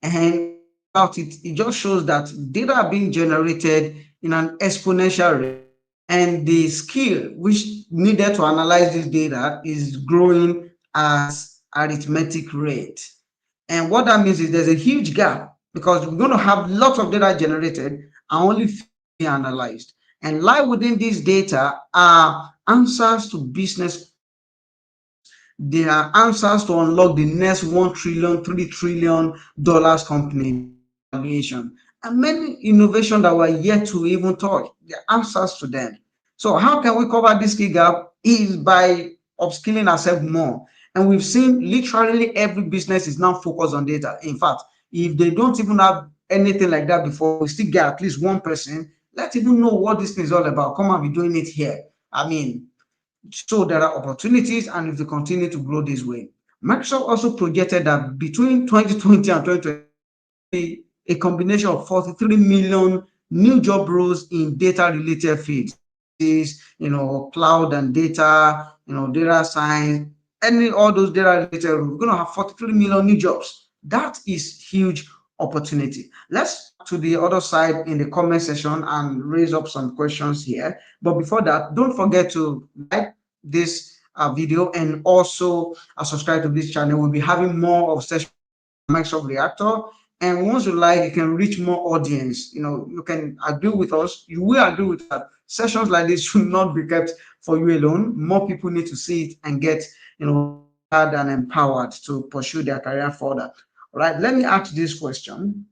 And about it, it just shows that data are being generated in an exponential rate, and the skill which needed to analyze this data is growing at arithmetic rate. And what that means is there's a huge gap because we're going to have lots of data generated and only few be analyzed. And lie within these data are answers to business. They are answers to unlock the next 1 trillion, $3 trillion company valuation. And many innovations that were yet to even touch, the answers to them. So how can we cover this key gap? Is by upskilling ourselves more. And we've seen literally every business is now focused on data. In fact, if they don't even have anything like that before, we still get at least one person. Let's even know what this thing is all about. Come and be doing it here. I mean, so there are opportunities, and if we continue to grow this way. Microsoft also projected that between 2020 and 2020, a combination of 43 million new job roles in data related fields, cloud and data, data science, all those data related roles. We're going to have 43 million new jobs. That is huge opportunity. Let's to the other side in the comment section and raise up some questions here. But before that, don't forget to like this video and also subscribe to this channel. We'll be having more of sessions on Microsoft Reactor. And once you like, you can reach more audience. You can agree with us. You will agree with that. Sessions like this should not be kept for you alone. More people need to see it and get, empowered and empowered to pursue their career further. All right, let me ask this question.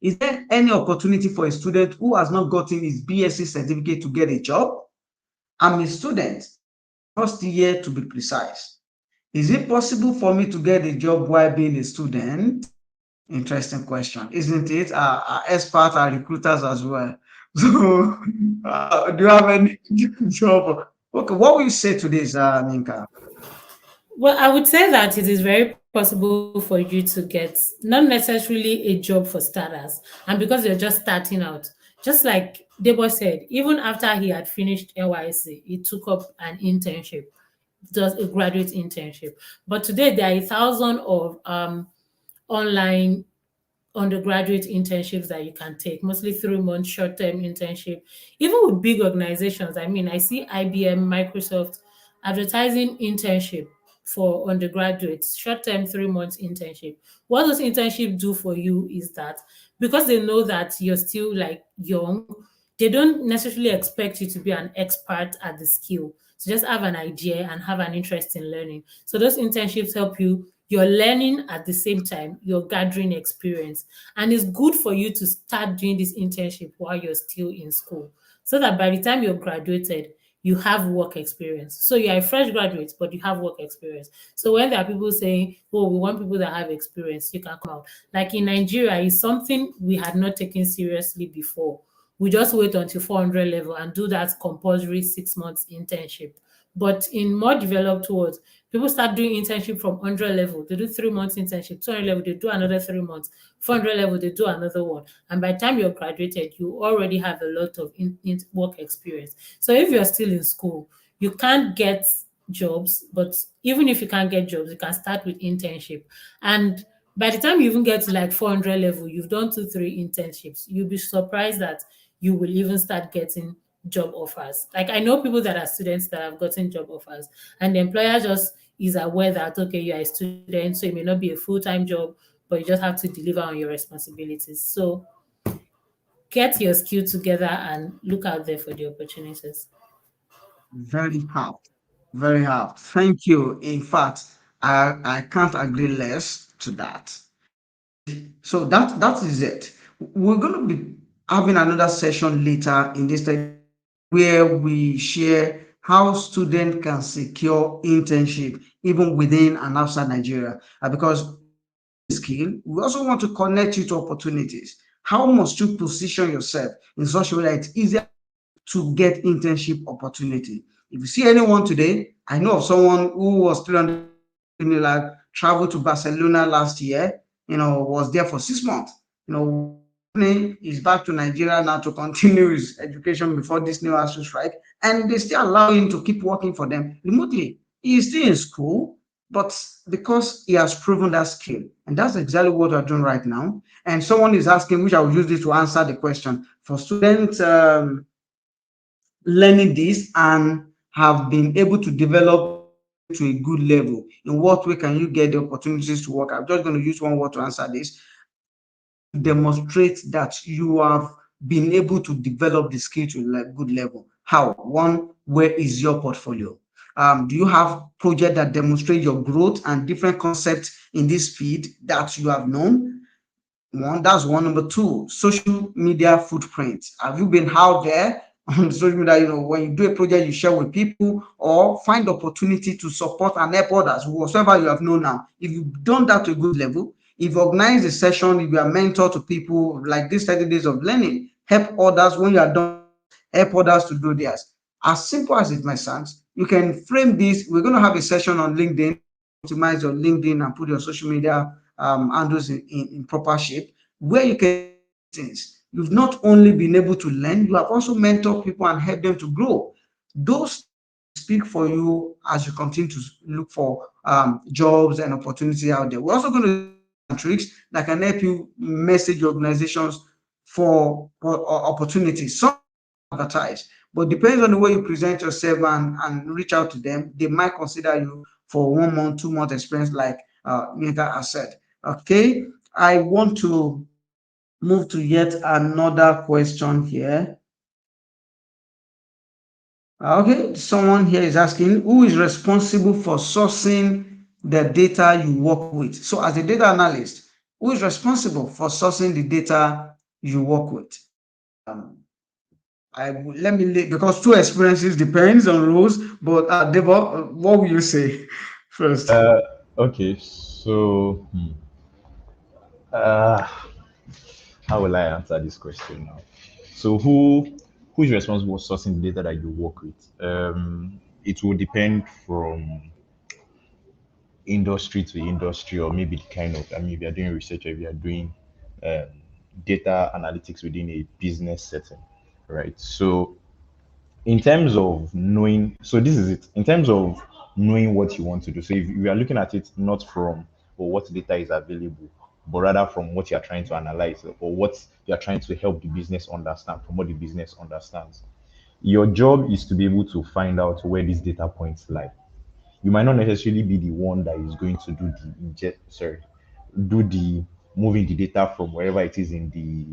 Is there any opportunity for a student who has not gotten his BSc certificate to get a job? I'm a student, first year to be precise. Is it possible for me to get a job while being a student? Interesting question, isn't it? Our experts are recruiters as well. So, do you have any job? Okay, what will you say to this, Minka? Well, I would say that it is very possible for you to get not necessarily a job for starters, and because you're just starting out. Just like Debo said, even after he had finished NYC, he took up an internship, just a graduate internship. But today there are 1,000 of online undergraduate internships that you can take, mostly 3 month short-term internship, even with big organizations. I mean, I see IBM, Microsoft advertising internship for undergraduates, short-term 3 months internship. What those internships do for you is that because they know that you're still like young, they don't necessarily expect you to be an expert at the skill. So just have an idea and have an interest in learning. So those internships help you. You're learning at the same time, you're gathering experience. And it's good for you to start doing this internship while you're still in school, so that by the time you're graduated, you have work experience. So you're a fresh graduate, but you have work experience. So when there are people saying, oh, we want people that have experience, you can come out. Like in Nigeria, it's something we had not taken seriously before. We just wait until 400 level and do that compulsory 6 months internship. But in more developed worlds, people start doing internship from 100 level. They do 3 months internship, 200 level, they do another 3 months, 400 level, they do another one. And by the time you're graduated, you already have a lot of work experience. So if you're still in school, you can't get jobs, but even if you can't get jobs, you can start with internship. And by the time you even get to like 400 level, you've done 2, 3 internships. You'll be surprised that you will even start getting job offers. Like I know people that are students that have gotten job offers, and the employer just is aware that okay, you're a student, so it may not be a full-time job, but you just have to deliver on your responsibilities. So get your skill together and look out there for the opportunities. Very hard, very hard. Thank you. In fact, I can't agree less to that. So that is it. We're going to be having another session later in this time where we share how students can secure internship even within and outside Nigeria. Because skill, we also want to connect you to opportunities. How must you position yourself in such a way that it's easier to get internship opportunity? If you see anyone today, I know of someone who was still on like traveled to Barcelona last year, was there for 6 months, is back to Nigeria now to continue his education before this new ASU strike, and they still allow him to keep working for them remotely. He is still in school, but because he has proven that skill, and that's exactly what we're doing right now. And someone is asking, which I will use this to answer the question for students learning this and have been able to develop to a good level. In what way can you get the opportunities to work? I'm just going to use one word to answer this. Demonstrate that you have been able to develop the skill to a good level. How? One, where is your portfolio? Do you have projects that demonstrate your growth and different concepts in this field that you have known? That's one. Number two, social media footprint. Have you been out there on social media? When you do a project, you share with people or find opportunity to support and help others, whatsoever you have known now. If you've done that to a good level, if you organize a session, if you are mentor to people like this 30 days of learning, help others when you are done, help others to do theirs. As simple as it may sound, you can frame this. We're going to have a session on LinkedIn, optimize your LinkedIn and put your social media handles in proper shape, where you can things. You've not only been able to learn, you have also mentored people and helped them to grow. Those speak for you as you continue to look for jobs and opportunity out there. We're also going to do tricks that can help you message organizations for opportunities. Some advertise, but depends on the way you present yourself and reach out to them. They might consider you for 1 month, 2 month experience, like Nika has said. Okay, I want to move to yet another question here. Okay, someone here is asking, who is responsible for sourcing the data you work with? So as a data analyst, who is responsible for sourcing the data you work with? Because two experiences depends on roles, but Debo, what will you say first? Okay, so how will I answer this question now? So who is responsible for sourcing the data that you work with? It will depend from industry to industry, or maybe the kind of, if you're doing research or if you're doing um, data analytics within a business setting, right? So in terms of knowing, so this is it, in terms of knowing what you want to do. So if you are looking at it not from what data is available, but rather from what you are trying to analyze, or what you are trying to help the business understand, from what the business understands. Your job is to be able to find out where these data points lie. You might not necessarily be the one that is going to do the moving the data from wherever it is in the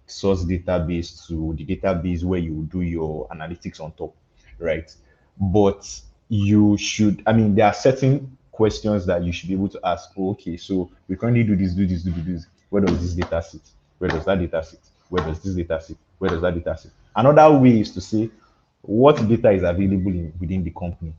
source database to the database where you do your analytics on top, right? But you should, there are certain questions that you should be able to ask. Oh, okay, so we currently do this, do this, do this. Where does this data sit? Where does that data sit? Where does this data sit? Where does that data sit? Another way is to say, what data is available within the company?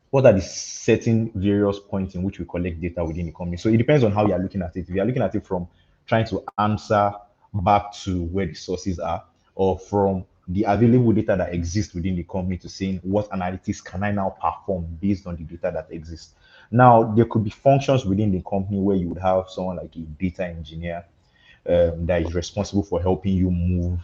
What are the certain various points in which we collect data within the company? So it depends on how you're looking at it. If you're looking at it from trying to answer back to where the sources are, or from the available data that exists within the company to saying what analytics can I now perform based on the data that exists. Now, there could be functions within the company where you would have someone like a data engineer that is responsible for helping you move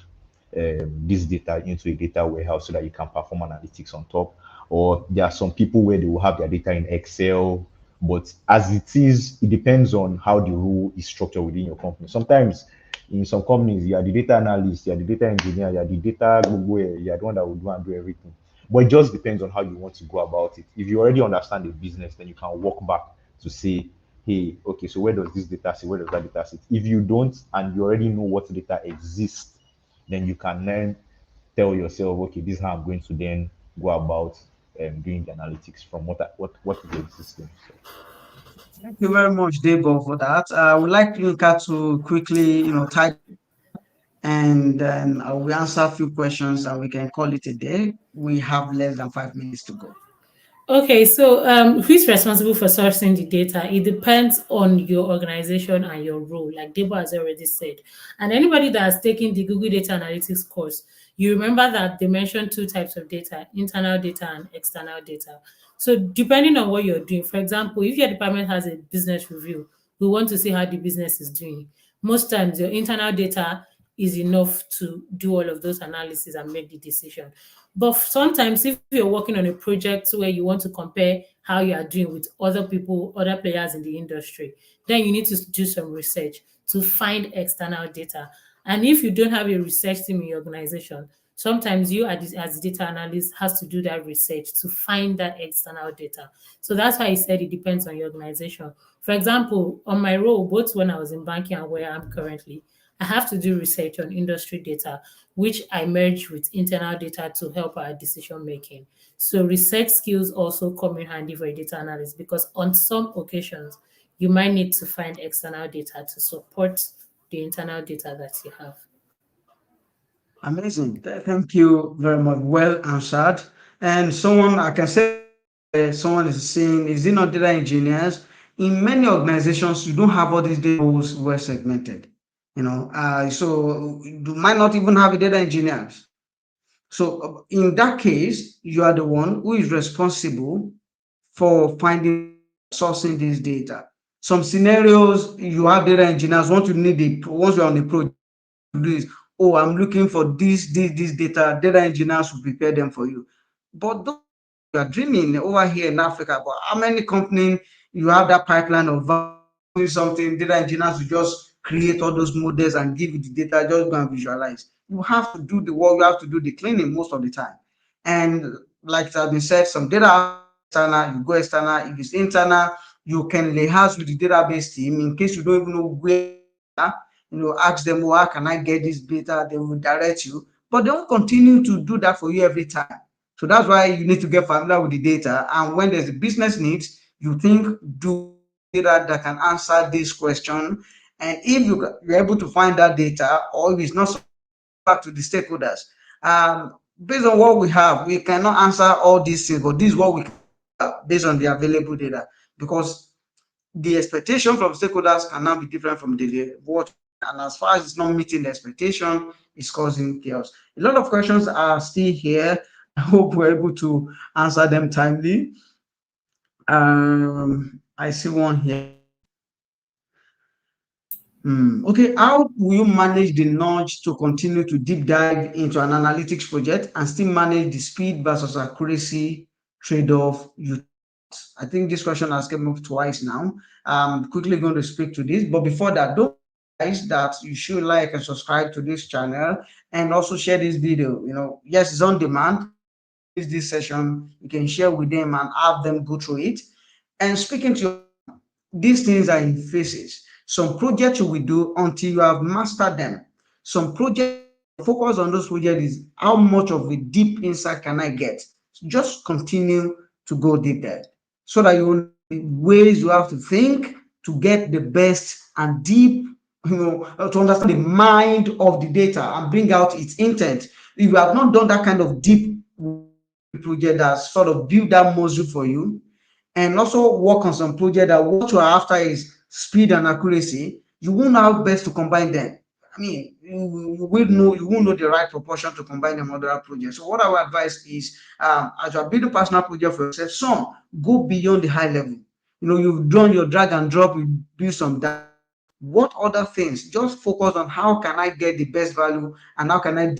this data into a data warehouse so that you can perform analytics on top. Or there are some people where they will have their data in Excel, but as it is, it depends on how the role is structured within your company. Sometimes in some companies, you are the data analyst, you are the data engineer, you are the data Google, you are the one that will do and do everything. But it just depends on how you want to go about it. If you already understand the business, then you can walk back to say, hey, okay, so where does this data sit? Where does that data sit? If you don't, and you already know what data exists, then you can then tell yourself, okay, this is how I'm going to then go about doing the analytics from what is existing. So. Thank you very much, Debo, for that. I would like Yinka to quickly, type, and then I will answer a few questions and we can call it a day. We have less than 5 minutes to go. Okay, so who's responsible for sourcing the data? It depends on your organization and your role, like Debo has already said. And anybody that has taken the Google Data Analytics course, you remember that they mentioned two types of data, internal data and external data. So depending on what you're doing, for example, if your department has a business review, we want to see how the business is doing. Most times your internal data is enough to do all of those analysis and make the decision. But sometimes if you're working on a project where you want to compare how you are doing with other people, other players in the industry, then you need to do some research to find external data. And if you don't have a research team in your organization, sometimes you as data analyst has to do that research to find that external data. So that's why I said it depends on your organization. For example, on my role, both when I was in banking and where I'm currently, I have to do research on industry data, which I merge with internal data to help our decision making. So research skills also come in handy for a data analyst because on some occasions, you might need to find external data to support the internal data that you have. Amazing. Thank you very much. Well answered. And someone I can say, someone is saying, is it not data engineers? In many organizations, you don't have all these data roles well segmented. So you might not even have a data engineers. So in that case, you are the one who is responsible for finding sourcing this data. Some scenarios you have data engineers once once you're on the project do is, oh, I'm looking for this data. Data engineers will prepare them for you. But those you are dreaming over here in Africa, but how many companies you have that pipeline of doing something, data engineers will just create all those models and give you the data, just go and visualize. You have to do the work, you have to do the cleaning most of the time. And like it has been said, some data external, you go external. If it's internal, you can liaise with the database team in case you don't even know where, ask them, well, how can I get this data? They will direct you, but they won't continue to do that for you every time. So that's why you need to get familiar with the data. And when there's a business needs, you think, do data that can answer this question. And if you're able to find that data, or if it's not, back to the stakeholders. Based on what we have, we cannot answer all these things, but this is what we can based on the available data, because the expectation from stakeholders cannot be different from the what, and as far as it's not meeting the expectation, it's causing chaos. A lot of questions are still here. I hope we're able to answer them timely. I see one here. Okay, how will you manage the nudge to continue to deep dive into an analytics project and still manage the speed versus accuracy trade-off? I think this question has come up twice now. I'm quickly going to speak to this, but before that, don't guys that you should like and subscribe to this channel and also share this video. Yes, it's on demand. This session, you can share with them and have them go through it. And speaking to your, these things are in phases. Some projects you will do until you have mastered them. Some projects, focus on those projects is how much of a deep insight can I get? So just continue to go deep there so that you know ways you have to think to get the best and deep, to understand the mind of the data and bring out its intent. If you have not done that kind of deep project that sort of build that muscle for you, and also work on some project that what you are after is speed and accuracy, you won't know how best to combine them. I mean, you won't know the right proportion to combine them with other projects. So what I would advise is, as you're building personal project for yourself, some go beyond the high level. You've done your drag and drop, you build some data. What other things? Just focus on how can I get the best value and how can I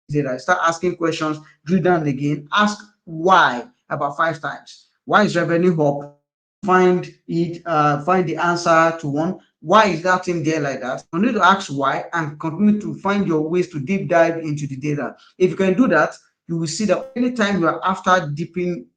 data. Start asking questions, drill down again, ask why about 5 times. Why is revenue up? Find the answer to one. Why is that thing there like that? You need to ask why and continue to find your ways to deep dive into the data. If you can do that, you will see that anytime you are after digging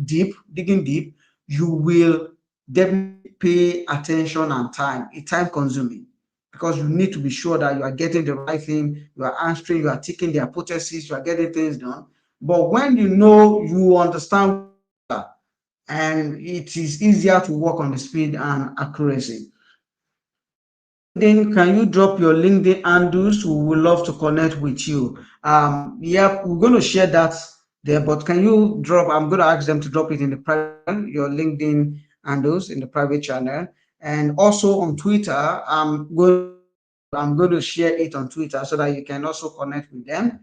deep, you will definitely pay attention and time. It's time consuming, because you need to be sure that you are getting the right thing, you are answering, you are taking the hypothesis, you are getting things done. But when you understand, and it is easier to work on the speed and accuracy. Then can you drop your LinkedIn handles? We would love to connect with you. Yeah, we're going to share that there, but can you drop, I'm going to ask them to drop it in the private, your LinkedIn handles in the private channel. And also on Twitter, I'm going to share it on Twitter so that you can also connect with them.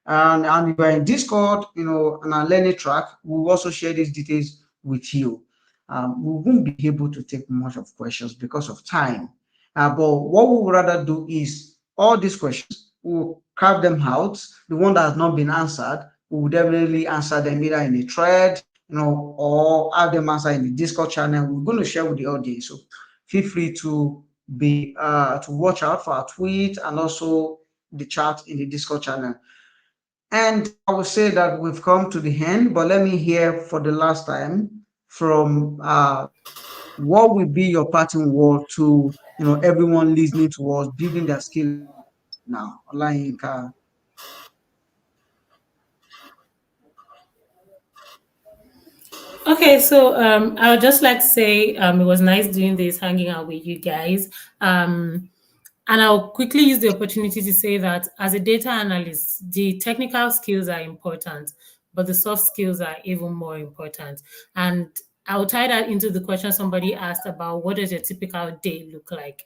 And if you're in Discord, on our learning track, we'll also share these details with you. We won't be able to take much of questions because of time. But what we would rather do is all these questions, we'll carve them out. The one that has not been answered, we will definitely answer them either in a thread, or have them answer in the Discord channel. We're going to share with the audience. So feel free to be to watch out for our tweet and also the chat in the Discord channel. And I will say that we've come to the end, but let me hear for the last time from what will be your parting word to everyone listening to us building their skill now. Olayinka. Okay, so I would just like to say it was nice doing this, hanging out with you guys. And I'll quickly use the opportunity to say that as a data analyst, the technical skills are important, but the soft skills are even more important. And I'll tie that into the question somebody asked about what does your typical day look like?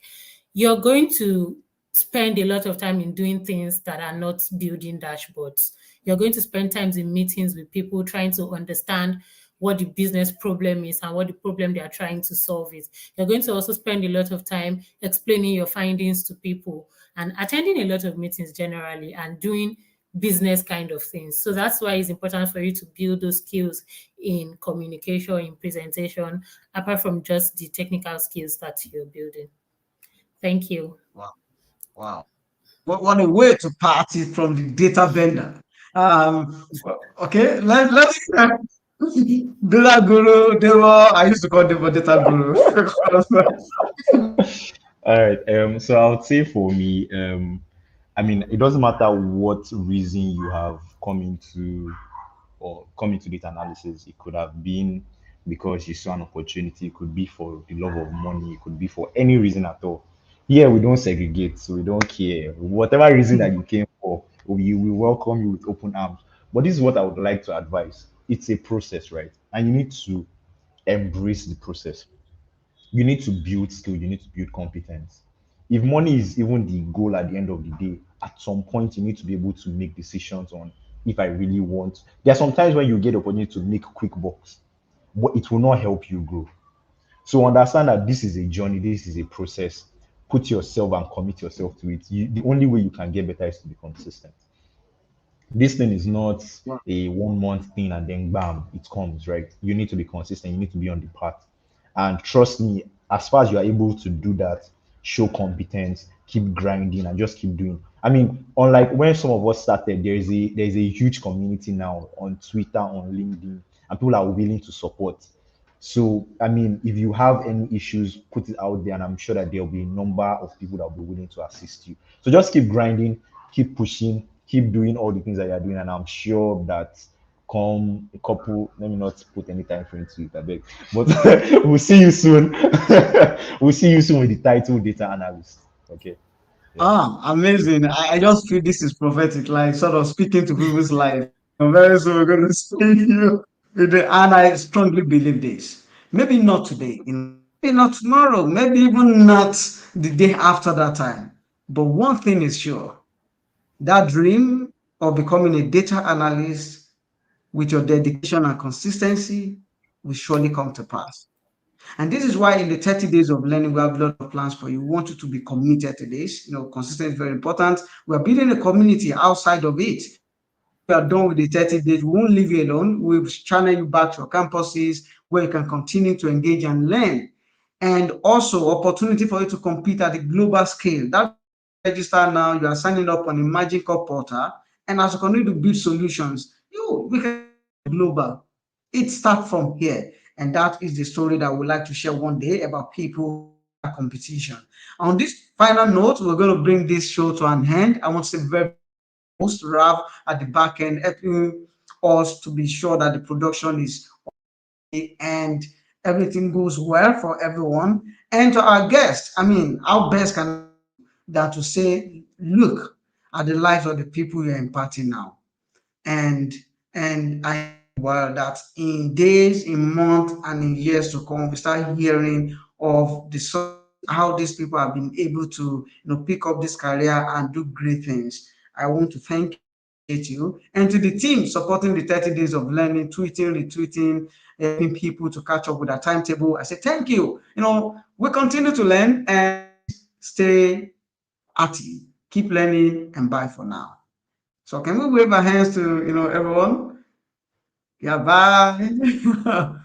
You're going to spend a lot of time in doing things that are not building dashboards. You're going to spend times in meetings with people trying to understand what the business problem is and what the problem they are trying to solve is. You're going to also spend a lot of time explaining your findings to people and attending a lot of meetings generally and doing business kind of things. So that's why it's important for you to build those skills in communication, in presentation, apart from just the technical skills that you're building. Thank you. Wow. Wow. What a way to party from the data vendor. Okay, let's Data Guru, I used to call them Data Guru. All right. So I would say for me, I mean, it doesn't matter what reason you have come into or come into data analysis. It could have been because you saw an opportunity. It could be for the love of money. It could be for any reason at all. Here we don't segregate, so we don't care. Whatever reason that you came for, we will welcome you with open arms. But this is what I would like to advise. It's a process, right? And you need to embrace the process. You need to build skill, you need to build competence. If money is even the goal at the end of the day, at some point you need to be able to make decisions on if I really want. There are some times when you get the opportunity to make quick bucks, but it will not help you grow. So understand that this is a journey, this is a process. Put yourself and commit yourself to it. The only way you can get better is to be consistent. This thing is not a 1 month thing and then bam, it comes, right? You need to be consistent, you need to be on the path. And trust me, as far as you are able to do that, show competence, keep grinding and just keep doing. I mean, unlike when some of us started, there's a huge community now on Twitter, on LinkedIn, and people are willing to support. So, I mean, if you have any issues, put it out there, and I'm sure that there'll be a number of people that will be willing to assist you. So just keep grinding, keep pushing, keep doing all the things that you're doing, and I'm sure that come a couple, let me not put any time frame to it, I beg, but we'll see you soon. We'll see you soon with the title Data Analyst. Okay. Yeah. Amazing. I just feel this is prophetic, like sort of speaking to people's life. Very soon we're going to see you. And I strongly believe this. Maybe not today, maybe not tomorrow, maybe even not the day after that time. But one thing is sure, that dream of becoming a data analyst with your dedication and consistency will surely come to pass. And this is why in the 30 days of learning, we have a lot of plans for you. We want you to be committed to this. Consistency is very important. We are building a community outside of it. We are done with the 30 days. We won't leave you alone. We'll channel you back to your campuses where you can continue to engage and learn. And also opportunity for you to compete at the global scale. That register now, you are signing up on the Magic Cup portal. And as you continue to build solutions, we can global. It starts from here. And that is the story that we'd like to share one day about people competition. On this final note, we're going to bring this show to an end. I want to say very most Rav at the back end, helping us to be sure that the production is okay and everything goes well for everyone. And to our guests, I mean, our best can that to say, look at the lives of the people you're imparting now. And I well that in days, in months, and in years to come, we start hearing of how these people have been able to pick up this career and do great things. I want to thank you and to the team supporting the 30 days of learning, tweeting, retweeting, helping people to catch up with our timetable. I say thank you. We continue to learn, and stay active, keep learning, and bye for now. So can we wave our hands to everyone? Yeah, bye.